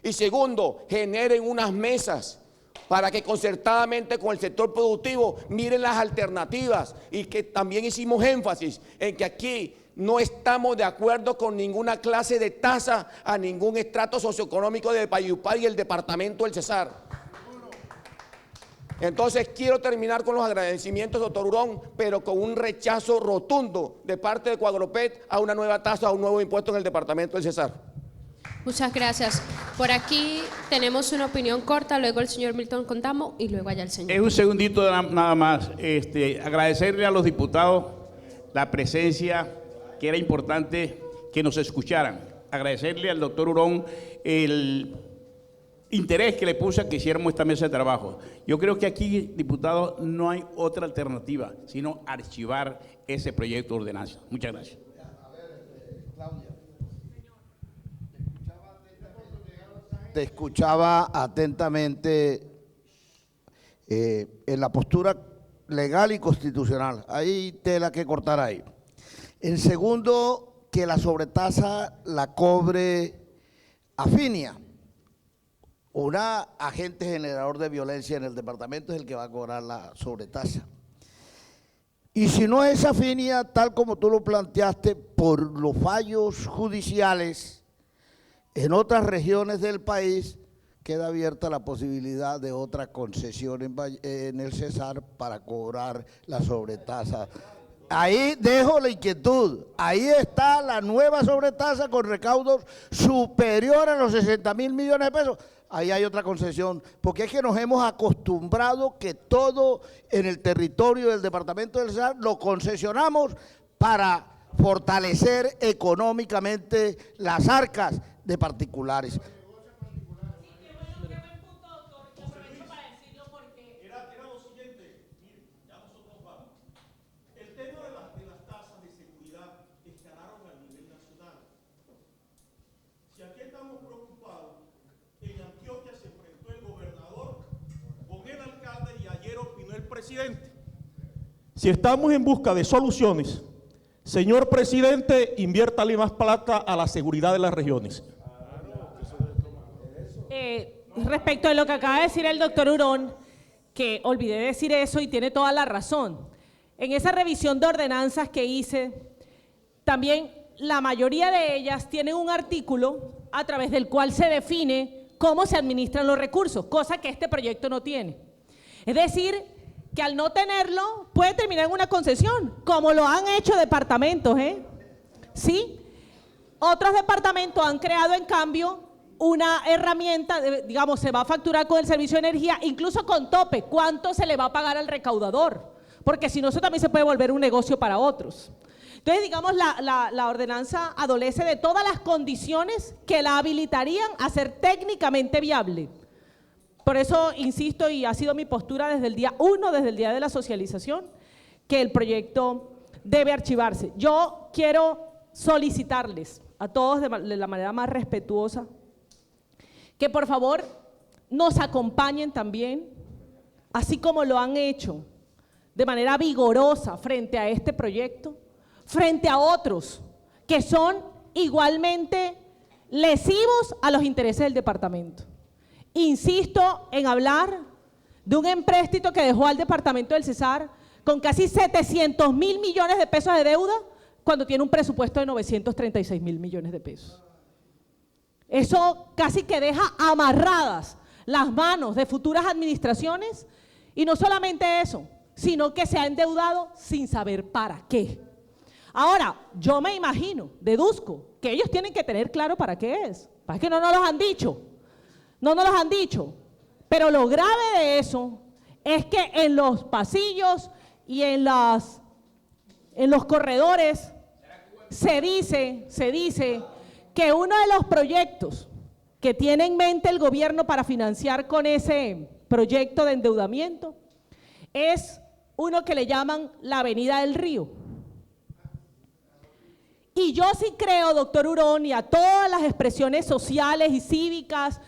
Y segundo, generen unas mesas para que concertadamente con el sector productivo miren las alternativas, y que también hicimos énfasis en que aquí no estamos de acuerdo con ninguna clase de tasa a ningún estrato socioeconómico de Valledupar y el departamento del Cesar. Entonces quiero terminar con los agradecimientos, doctor Hurón, pero con un rechazo rotundo de parte de Coagropec a una nueva tasa, a un nuevo impuesto en el departamento del Cesar. Muchas gracias. Por aquí tenemos una opinión corta, luego el señor Milton Contamo y luego allá el señor. Es un segundito nada más. Agradecerle a los diputados la presencia, que era importante que nos escucharan. Agradecerle al doctor Hurón el interés que le puso a que hiciéramos esta mesa de trabajo. Yo creo que aquí, diputados, no hay otra alternativa, sino archivar ese proyecto de ordenanza. Muchas gracias. Claudia. Te escuchaba atentamente en la postura legal y constitucional. Hay tela que cortar ahí. En segundo, que la sobretasa la cobre Afinia. Una agente generador de violencia en el departamento es el que va a cobrar la sobretasa. Y si no es Afinia, tal como tú lo planteaste, por los fallos judiciales en otras regiones del país, queda abierta la posibilidad de otra concesión en el Cesar para cobrar la sobretasa. Ahí dejo la inquietud. Ahí está la nueva sobretasa con recaudos superiores a los 60.000 millones de pesos. Ahí hay otra concesión, porque es que nos hemos acostumbrado que todo en el territorio del departamento del Cesar lo concesionamos para fortalecer económicamente las arcas de particulares. Presidente, si estamos en busca de soluciones, señor presidente, inviértale más plata a la seguridad de las regiones. Respecto a lo que acaba de decir el doctor Hurón, que olvidé decir eso y tiene toda la razón. En esa revisión de ordenanzas que hice, también la mayoría de ellas tienen un artículo a través del cual se define cómo se administran los recursos, cosa que este proyecto no tiene. Es decir, que al no tenerlo puede terminar en una concesión, como lo han hecho departamentos, ¿sí? Otros departamentos han creado, en cambio, una herramienta, digamos, se va a facturar con el servicio de energía, incluso con tope, cuánto se le va a pagar al recaudador, porque si no, eso también se puede volver un negocio para otros. Entonces, digamos, la ordenanza adolece de todas las condiciones que la habilitarían a ser técnicamente viable. Por eso insisto, y ha sido mi postura desde el día 1, desde el día de la socialización, que el proyecto debe archivarse. Yo quiero solicitarles a todos de la manera más respetuosa que por favor nos acompañen también, así como lo han hecho de manera vigorosa frente a este proyecto, frente a otros que son igualmente lesivos a los intereses del departamento. Insisto en hablar de un empréstito que dejó al departamento del Cesar con casi 700.000 millones de pesos de deuda cuando tiene un presupuesto de 936.000 millones de pesos. Eso casi que deja amarradas las manos de futuras administraciones y no solamente eso, sino que se ha endeudado sin saber para qué. Ahora, yo me imagino, deduzco, que ellos tienen que tener claro para qué es. Para que no nos los han dicho, no nos los han dicho. Pero lo grave de eso es que en los pasillos y en los corredores se dice que uno de los proyectos que tiene en mente el gobierno para financiar con ese proyecto de endeudamiento es uno que le llaman la Avenida del Río. Y yo sí creo, doctor Hurón, y a todas las expresiones sociales y cívicas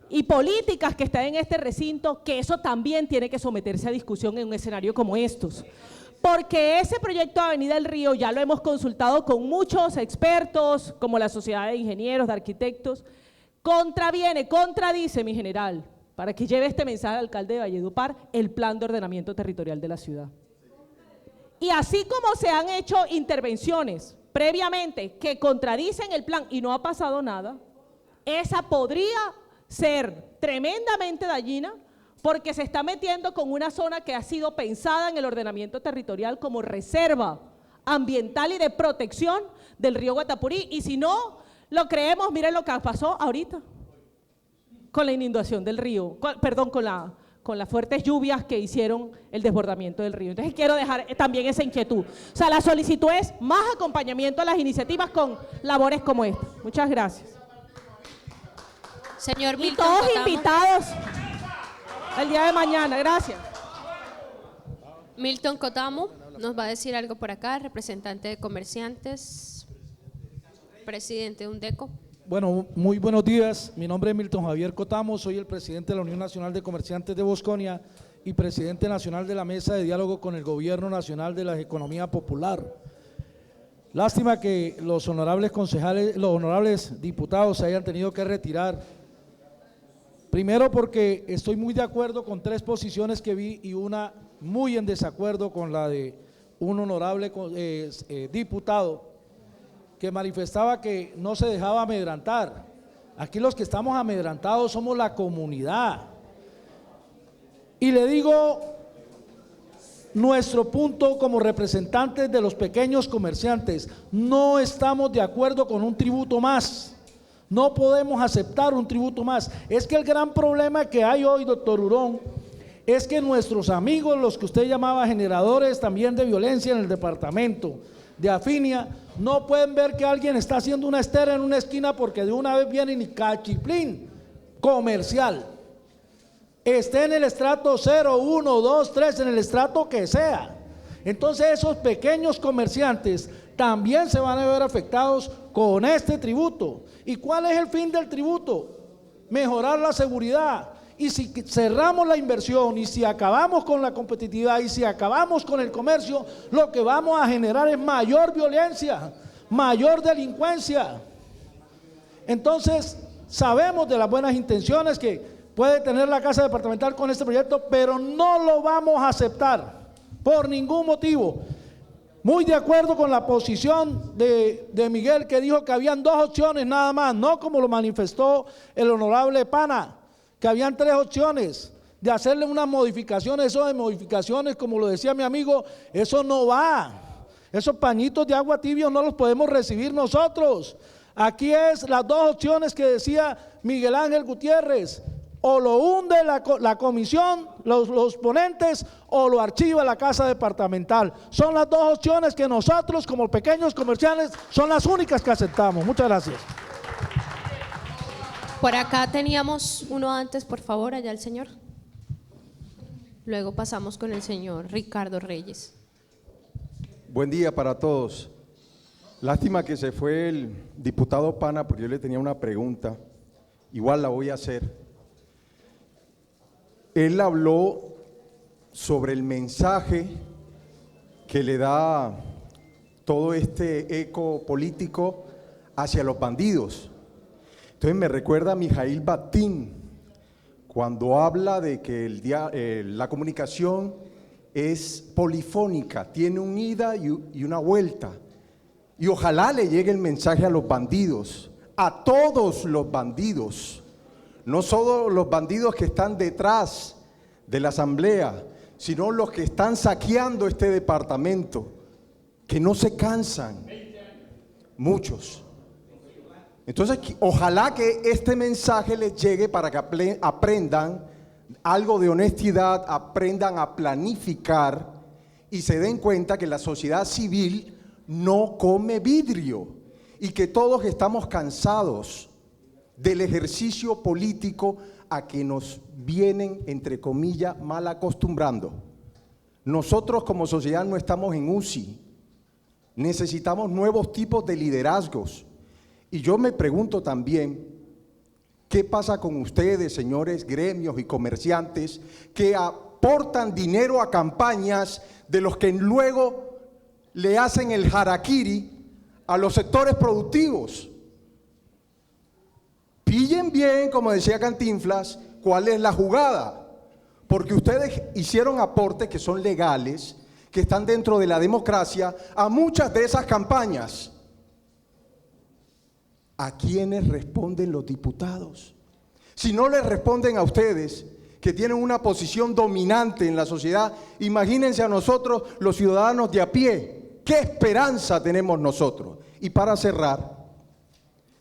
y políticas que están en este recinto, que eso también tiene que someterse a discusión en un escenario como estos. Porque ese proyecto de Avenida del Río ya lo hemos consultado con muchos expertos, como la Sociedad de Ingenieros, de Arquitectos, contradice, mi general, para que lleve este mensaje al alcalde de Valledupar, el plan de ordenamiento territorial de la ciudad. Y así como se han hecho intervenciones previamente que contradicen el plan y no ha pasado nada, esa podría ser tremendamente dañina porque se está metiendo con una zona que ha sido pensada en el ordenamiento territorial como reserva ambiental y de protección del río Guatapurí. Y si no lo creemos, miren lo que pasó ahorita con la inundación del río, con las fuertes lluvias que hicieron el desbordamiento del río. Entonces quiero dejar también esa inquietud. O sea, la solicitud es más acompañamiento a las iniciativas con labores como esta. Muchas gracias. Señor Milton y todos Cotamo, invitados el día de mañana. Gracias. Milton Cotamo nos va a decir algo por acá, representante de comerciantes, presidente de UNDECO. Bueno, muy buenos días. Mi nombre es Milton Javier Cotamo, soy el presidente de la Unión Nacional de Comerciantes de Bosconia y presidente nacional de la Mesa de Diálogo con el Gobierno Nacional de la Economía Popular. Lástima que los honorables concejales, los honorables diputados se hayan tenido que retirar. Primero porque estoy muy de acuerdo con tres posiciones que vi y una muy en desacuerdo con la de un honorable diputado que manifestaba que no se dejaba amedrantar. Aquí los que estamos amedrantados somos la comunidad. Y le digo nuestro punto como representantes de los pequeños comerciantes: no estamos de acuerdo con un tributo más. No podemos aceptar un tributo más. Es que el gran problema que hay hoy, doctor Hurón, es que nuestros amigos, los que usted llamaba generadores también de violencia en el departamento de Afinia, no pueden ver que alguien está haciendo una estera en una esquina porque de una vez vienen y cachiplín comercial. Esté en el estrato 0, 1, 2, 3, en el estrato que sea. Entonces esos pequeños comerciantes también se van a ver afectados con este tributo. ¿Y cuál es el fin del tributo? Mejorar la seguridad. Y si cerramos la inversión y si acabamos con la competitividad y si acabamos con el comercio, lo que vamos a generar es mayor violencia, mayor delincuencia. Entonces, sabemos de las buenas intenciones que puede tener la Casa Departamental con este proyecto, pero no lo vamos a aceptar por ningún motivo. Muy de acuerdo con la posición de Miguel, que dijo que habían dos opciones nada más, no como lo manifestó el honorable Pana, que habían tres opciones de hacerle unas modificaciones. Eso de modificaciones, como lo decía mi amigo, eso no va. Esos pañitos de agua tibio no los podemos recibir nosotros. Aquí es las dos opciones que decía Miguel Ángel Gutiérrez: o lo hunde la comisión, los ponentes, o lo archiva la Casa Departamental. Son las dos opciones que nosotros como pequeños comerciantes son las únicas que aceptamos. Muchas gracias. Por acá teníamos uno antes, por favor, allá el señor. Luego pasamos con el señor Ricardo Reyes. Buen día para todos. Lástima que se fue el diputado Pana, porque yo le tenía una pregunta, igual la voy a hacer. Él habló sobre el mensaje que le da todo este eco político hacia los bandidos. Entonces me recuerda a Mijail Batín, cuando habla de que la comunicación es polifónica, tiene un ida y una vuelta. Y ojalá le llegue el mensaje a los bandidos, a todos los bandidos, no solo los bandidos que están detrás de la asamblea, sino los que están saqueando este departamento, que no se cansan, muchos. Entonces, ojalá que este mensaje les llegue para que aprendan algo de honestidad, aprendan a planificar y se den cuenta que la sociedad civil no come vidrio y que todos estamos cansados del ejercicio político a que nos vienen, entre comillas, mal acostumbrando. Nosotros como sociedad no estamos en UCI, necesitamos nuevos tipos de liderazgos. Y yo me pregunto también, ¿qué pasa con ustedes, señores gremios y comerciantes, que aportan dinero a campañas de los que luego le hacen el harakiri a los sectores productivos? Pillen bien, como decía Cantinflas, cuál es la jugada, porque ustedes hicieron aportes que son legales, que están dentro de la democracia, a muchas de esas campañas. ¿A quiénes responden los diputados? Si no les responden a ustedes, que tienen una posición dominante en la sociedad, imagínense a nosotros, los ciudadanos de a pie, ¿qué esperanza tenemos nosotros? Y para cerrar,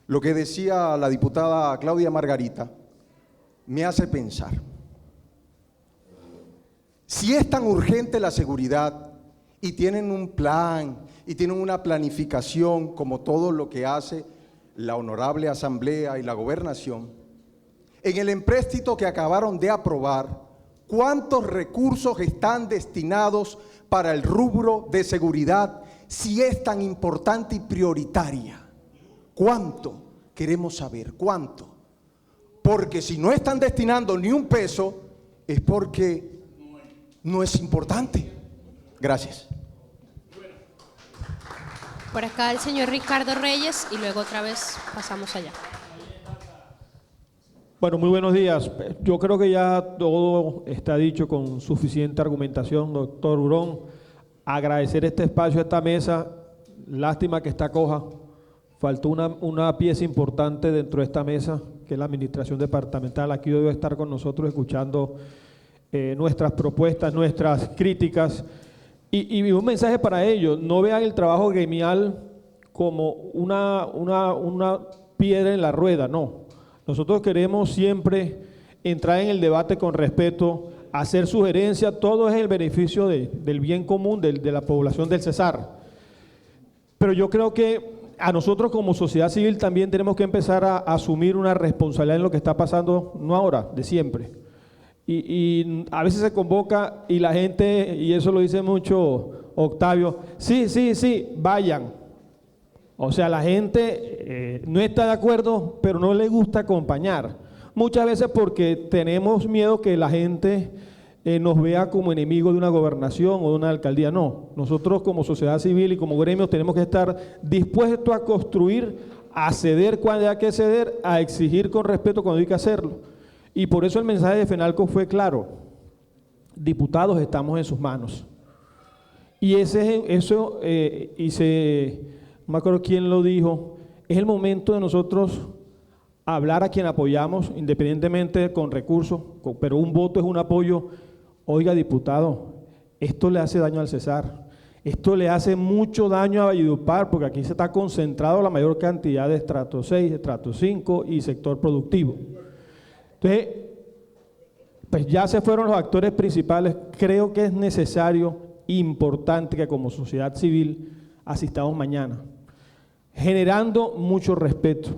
lo que decía la diputada Claudia Margarita, me hace pensar. Si es tan urgente la seguridad y tienen un plan y tienen una planificación como todo lo que hace la Honorable Asamblea y la Gobernación, en el empréstito que acabaron de aprobar, ¿cuántos recursos están destinados para el rubro de seguridad si es tan importante y prioritaria? ¿Cuánto? Queremos saber, ¿cuánto? Porque si no están destinando ni un peso, es porque no es importante. Gracias. Por acá el señor Ricardo Reyes y luego otra vez pasamos allá. Bueno, muy buenos días. Yo creo que ya todo está dicho con suficiente argumentación, doctor Hurón. Agradecer este espacio, esta mesa. Lástima que está coja. Faltó una pieza importante dentro de esta mesa, que es la administración departamental. Aquí debe estar con nosotros escuchando nuestras propuestas, nuestras críticas. Y un mensaje para ellos: no vean el trabajo gremial como una piedra en la rueda, no. Nosotros queremos siempre entrar en el debate con respeto, hacer sugerencias, todo es el beneficio del bien común de la población del Cesar. Pero yo creo que a nosotros como sociedad civil también tenemos que empezar a asumir una responsabilidad en lo que está pasando, no ahora, de siempre. Y a veces se convoca y la gente, y eso lo dice mucho Octavio, sí, vayan. O sea, la gente no está de acuerdo, pero no le gusta acompañar. Muchas veces porque tenemos miedo que la gente nos vea como enemigos de una gobernación o de una alcaldía. No, nosotros como sociedad civil y como gremios tenemos que estar dispuestos a construir, a ceder cuando hay que ceder, a exigir con respeto cuando hay que hacerlo. Y por eso el mensaje de FENALCO fue claro: diputados, estamos en sus manos. Y no me acuerdo quién lo dijo, es el momento de nosotros hablar a quien apoyamos, independientemente con recursos, pero un voto es un apoyo. Oiga, diputado, esto le hace daño al Cesar, esto le hace mucho daño a Valledupar, porque aquí se está concentrado la mayor cantidad de estrato 6, estrato 5 y sector productivo. Entonces, pues ya se fueron los actores principales. Creo que es necesario, importante que como sociedad civil asistamos mañana, generando mucho respeto,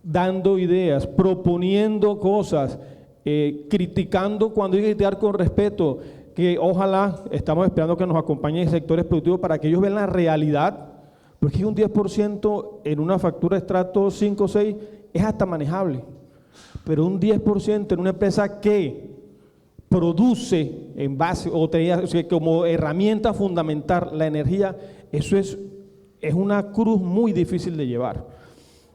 dando ideas, proponiendo cosas, criticando cuando hay que criticar con respeto, que ojalá, estamos esperando que nos acompañen sectores productivos para que ellos vean la realidad, porque un 10% en una factura de estrato 5 o 6 es hasta manejable. Pero un 10% en una empresa que produce en base, o tenía, o sea, como herramienta fundamental la energía, eso es una cruz muy difícil de llevar.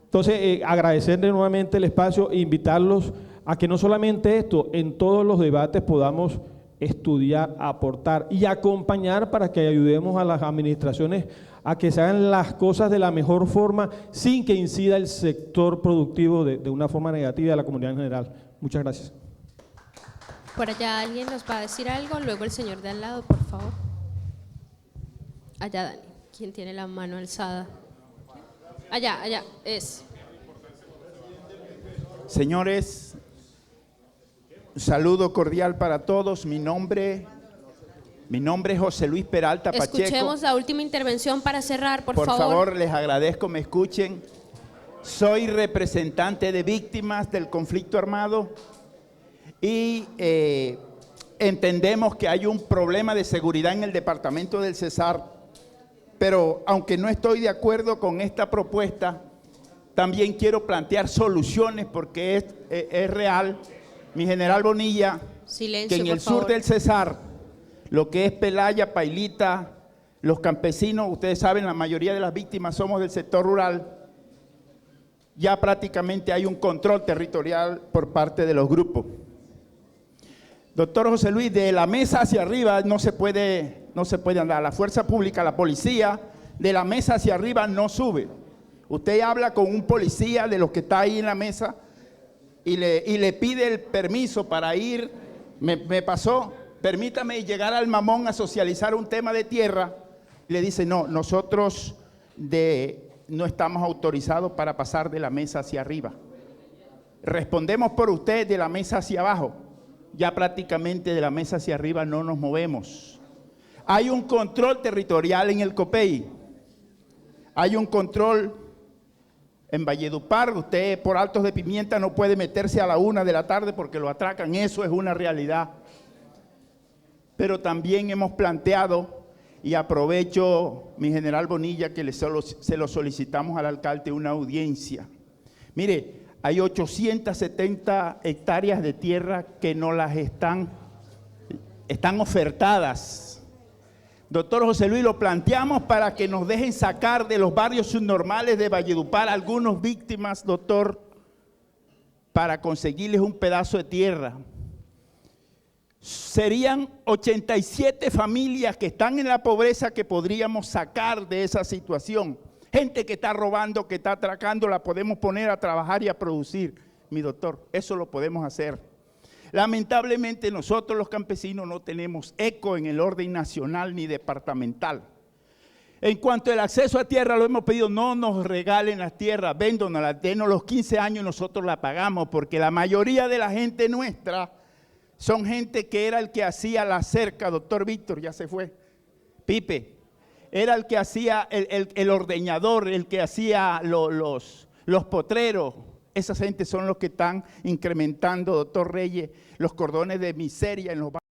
Entonces, agradecerle nuevamente el espacio e invitarlos a que no solamente esto, en todos los debates podamos estudiar, aportar y acompañar para que ayudemos a las administraciones a que se hagan las cosas de la mejor forma sin que incida el sector productivo de una forma negativa a la comunidad en general. Muchas gracias. Por allá alguien nos va a decir algo, luego el señor de al lado, por favor. Allá, Dani, ¿quién tiene la mano alzada? Allá, es. Señores, un saludo cordial para todos. Mi nombre es José Luis Peralta Pacheco. Escuchemos la última intervención para cerrar, por favor. Por favor, les agradezco, me escuchen. Soy representante de víctimas del conflicto armado y entendemos que hay un problema de seguridad en el departamento del Cesar, pero aunque no estoy de acuerdo con esta propuesta, también quiero plantear soluciones porque es real. Mi general Bonilla, silencio, que en el sur del Cesar, lo que es Pelaya, Pailita, los campesinos, ustedes saben, la mayoría de las víctimas somos del sector rural, ya prácticamente hay un control territorial por parte de los grupos. Doctor José Luis, de la mesa hacia arriba no se puede andar. La fuerza pública, la policía, de la mesa hacia arriba no sube. Usted habla con un policía de los que está ahí en la mesa y le pide el permiso para ir. Me pasó, permítame llegar al Mamón a socializar un tema de tierra. Le dice, no, nosotros no estamos autorizados para pasar de la mesa hacia arriba. Respondemos por usted de la mesa hacia abajo. Ya prácticamente de la mesa hacia arriba no nos movemos. Hay un control territorial en el Copey. Hay un control en Valledupar. Usted por Altos de Pimienta no puede meterse a la 1 de la tarde porque lo atracan. Eso es una realidad. Pero también hemos planteado, y aprovecho, mi general Bonilla, que se lo solicitamos al alcalde, una audiencia. Mire, hay 870 hectáreas de tierra que no las están ofertadas. Doctor José Luis, lo planteamos para que nos dejen sacar de los barrios subnormales de Valledupar algunas víctimas, doctor, para conseguirles un pedazo de tierra. Serían 87 familias que están en la pobreza que podríamos sacar de esa situación. Gente que está robando, que está atracando, la podemos poner a trabajar y a producir, mi doctor. Eso lo podemos hacer. Lamentablemente nosotros los campesinos no tenemos eco en el orden nacional ni departamental. En cuanto al acceso a tierra, lo hemos pedido, no nos regalen las tierras, véndonoslas, denos los 15 años y nosotros la pagamos, porque la mayoría de la gente nuestra son gente que era el que hacía la cerca, doctor Víctor, ya se fue, Pipe. Era el que hacía el ordeñador, el que hacía los potreros. Esas gente son los que están incrementando, doctor Reyes, los cordones de miseria en los barrios.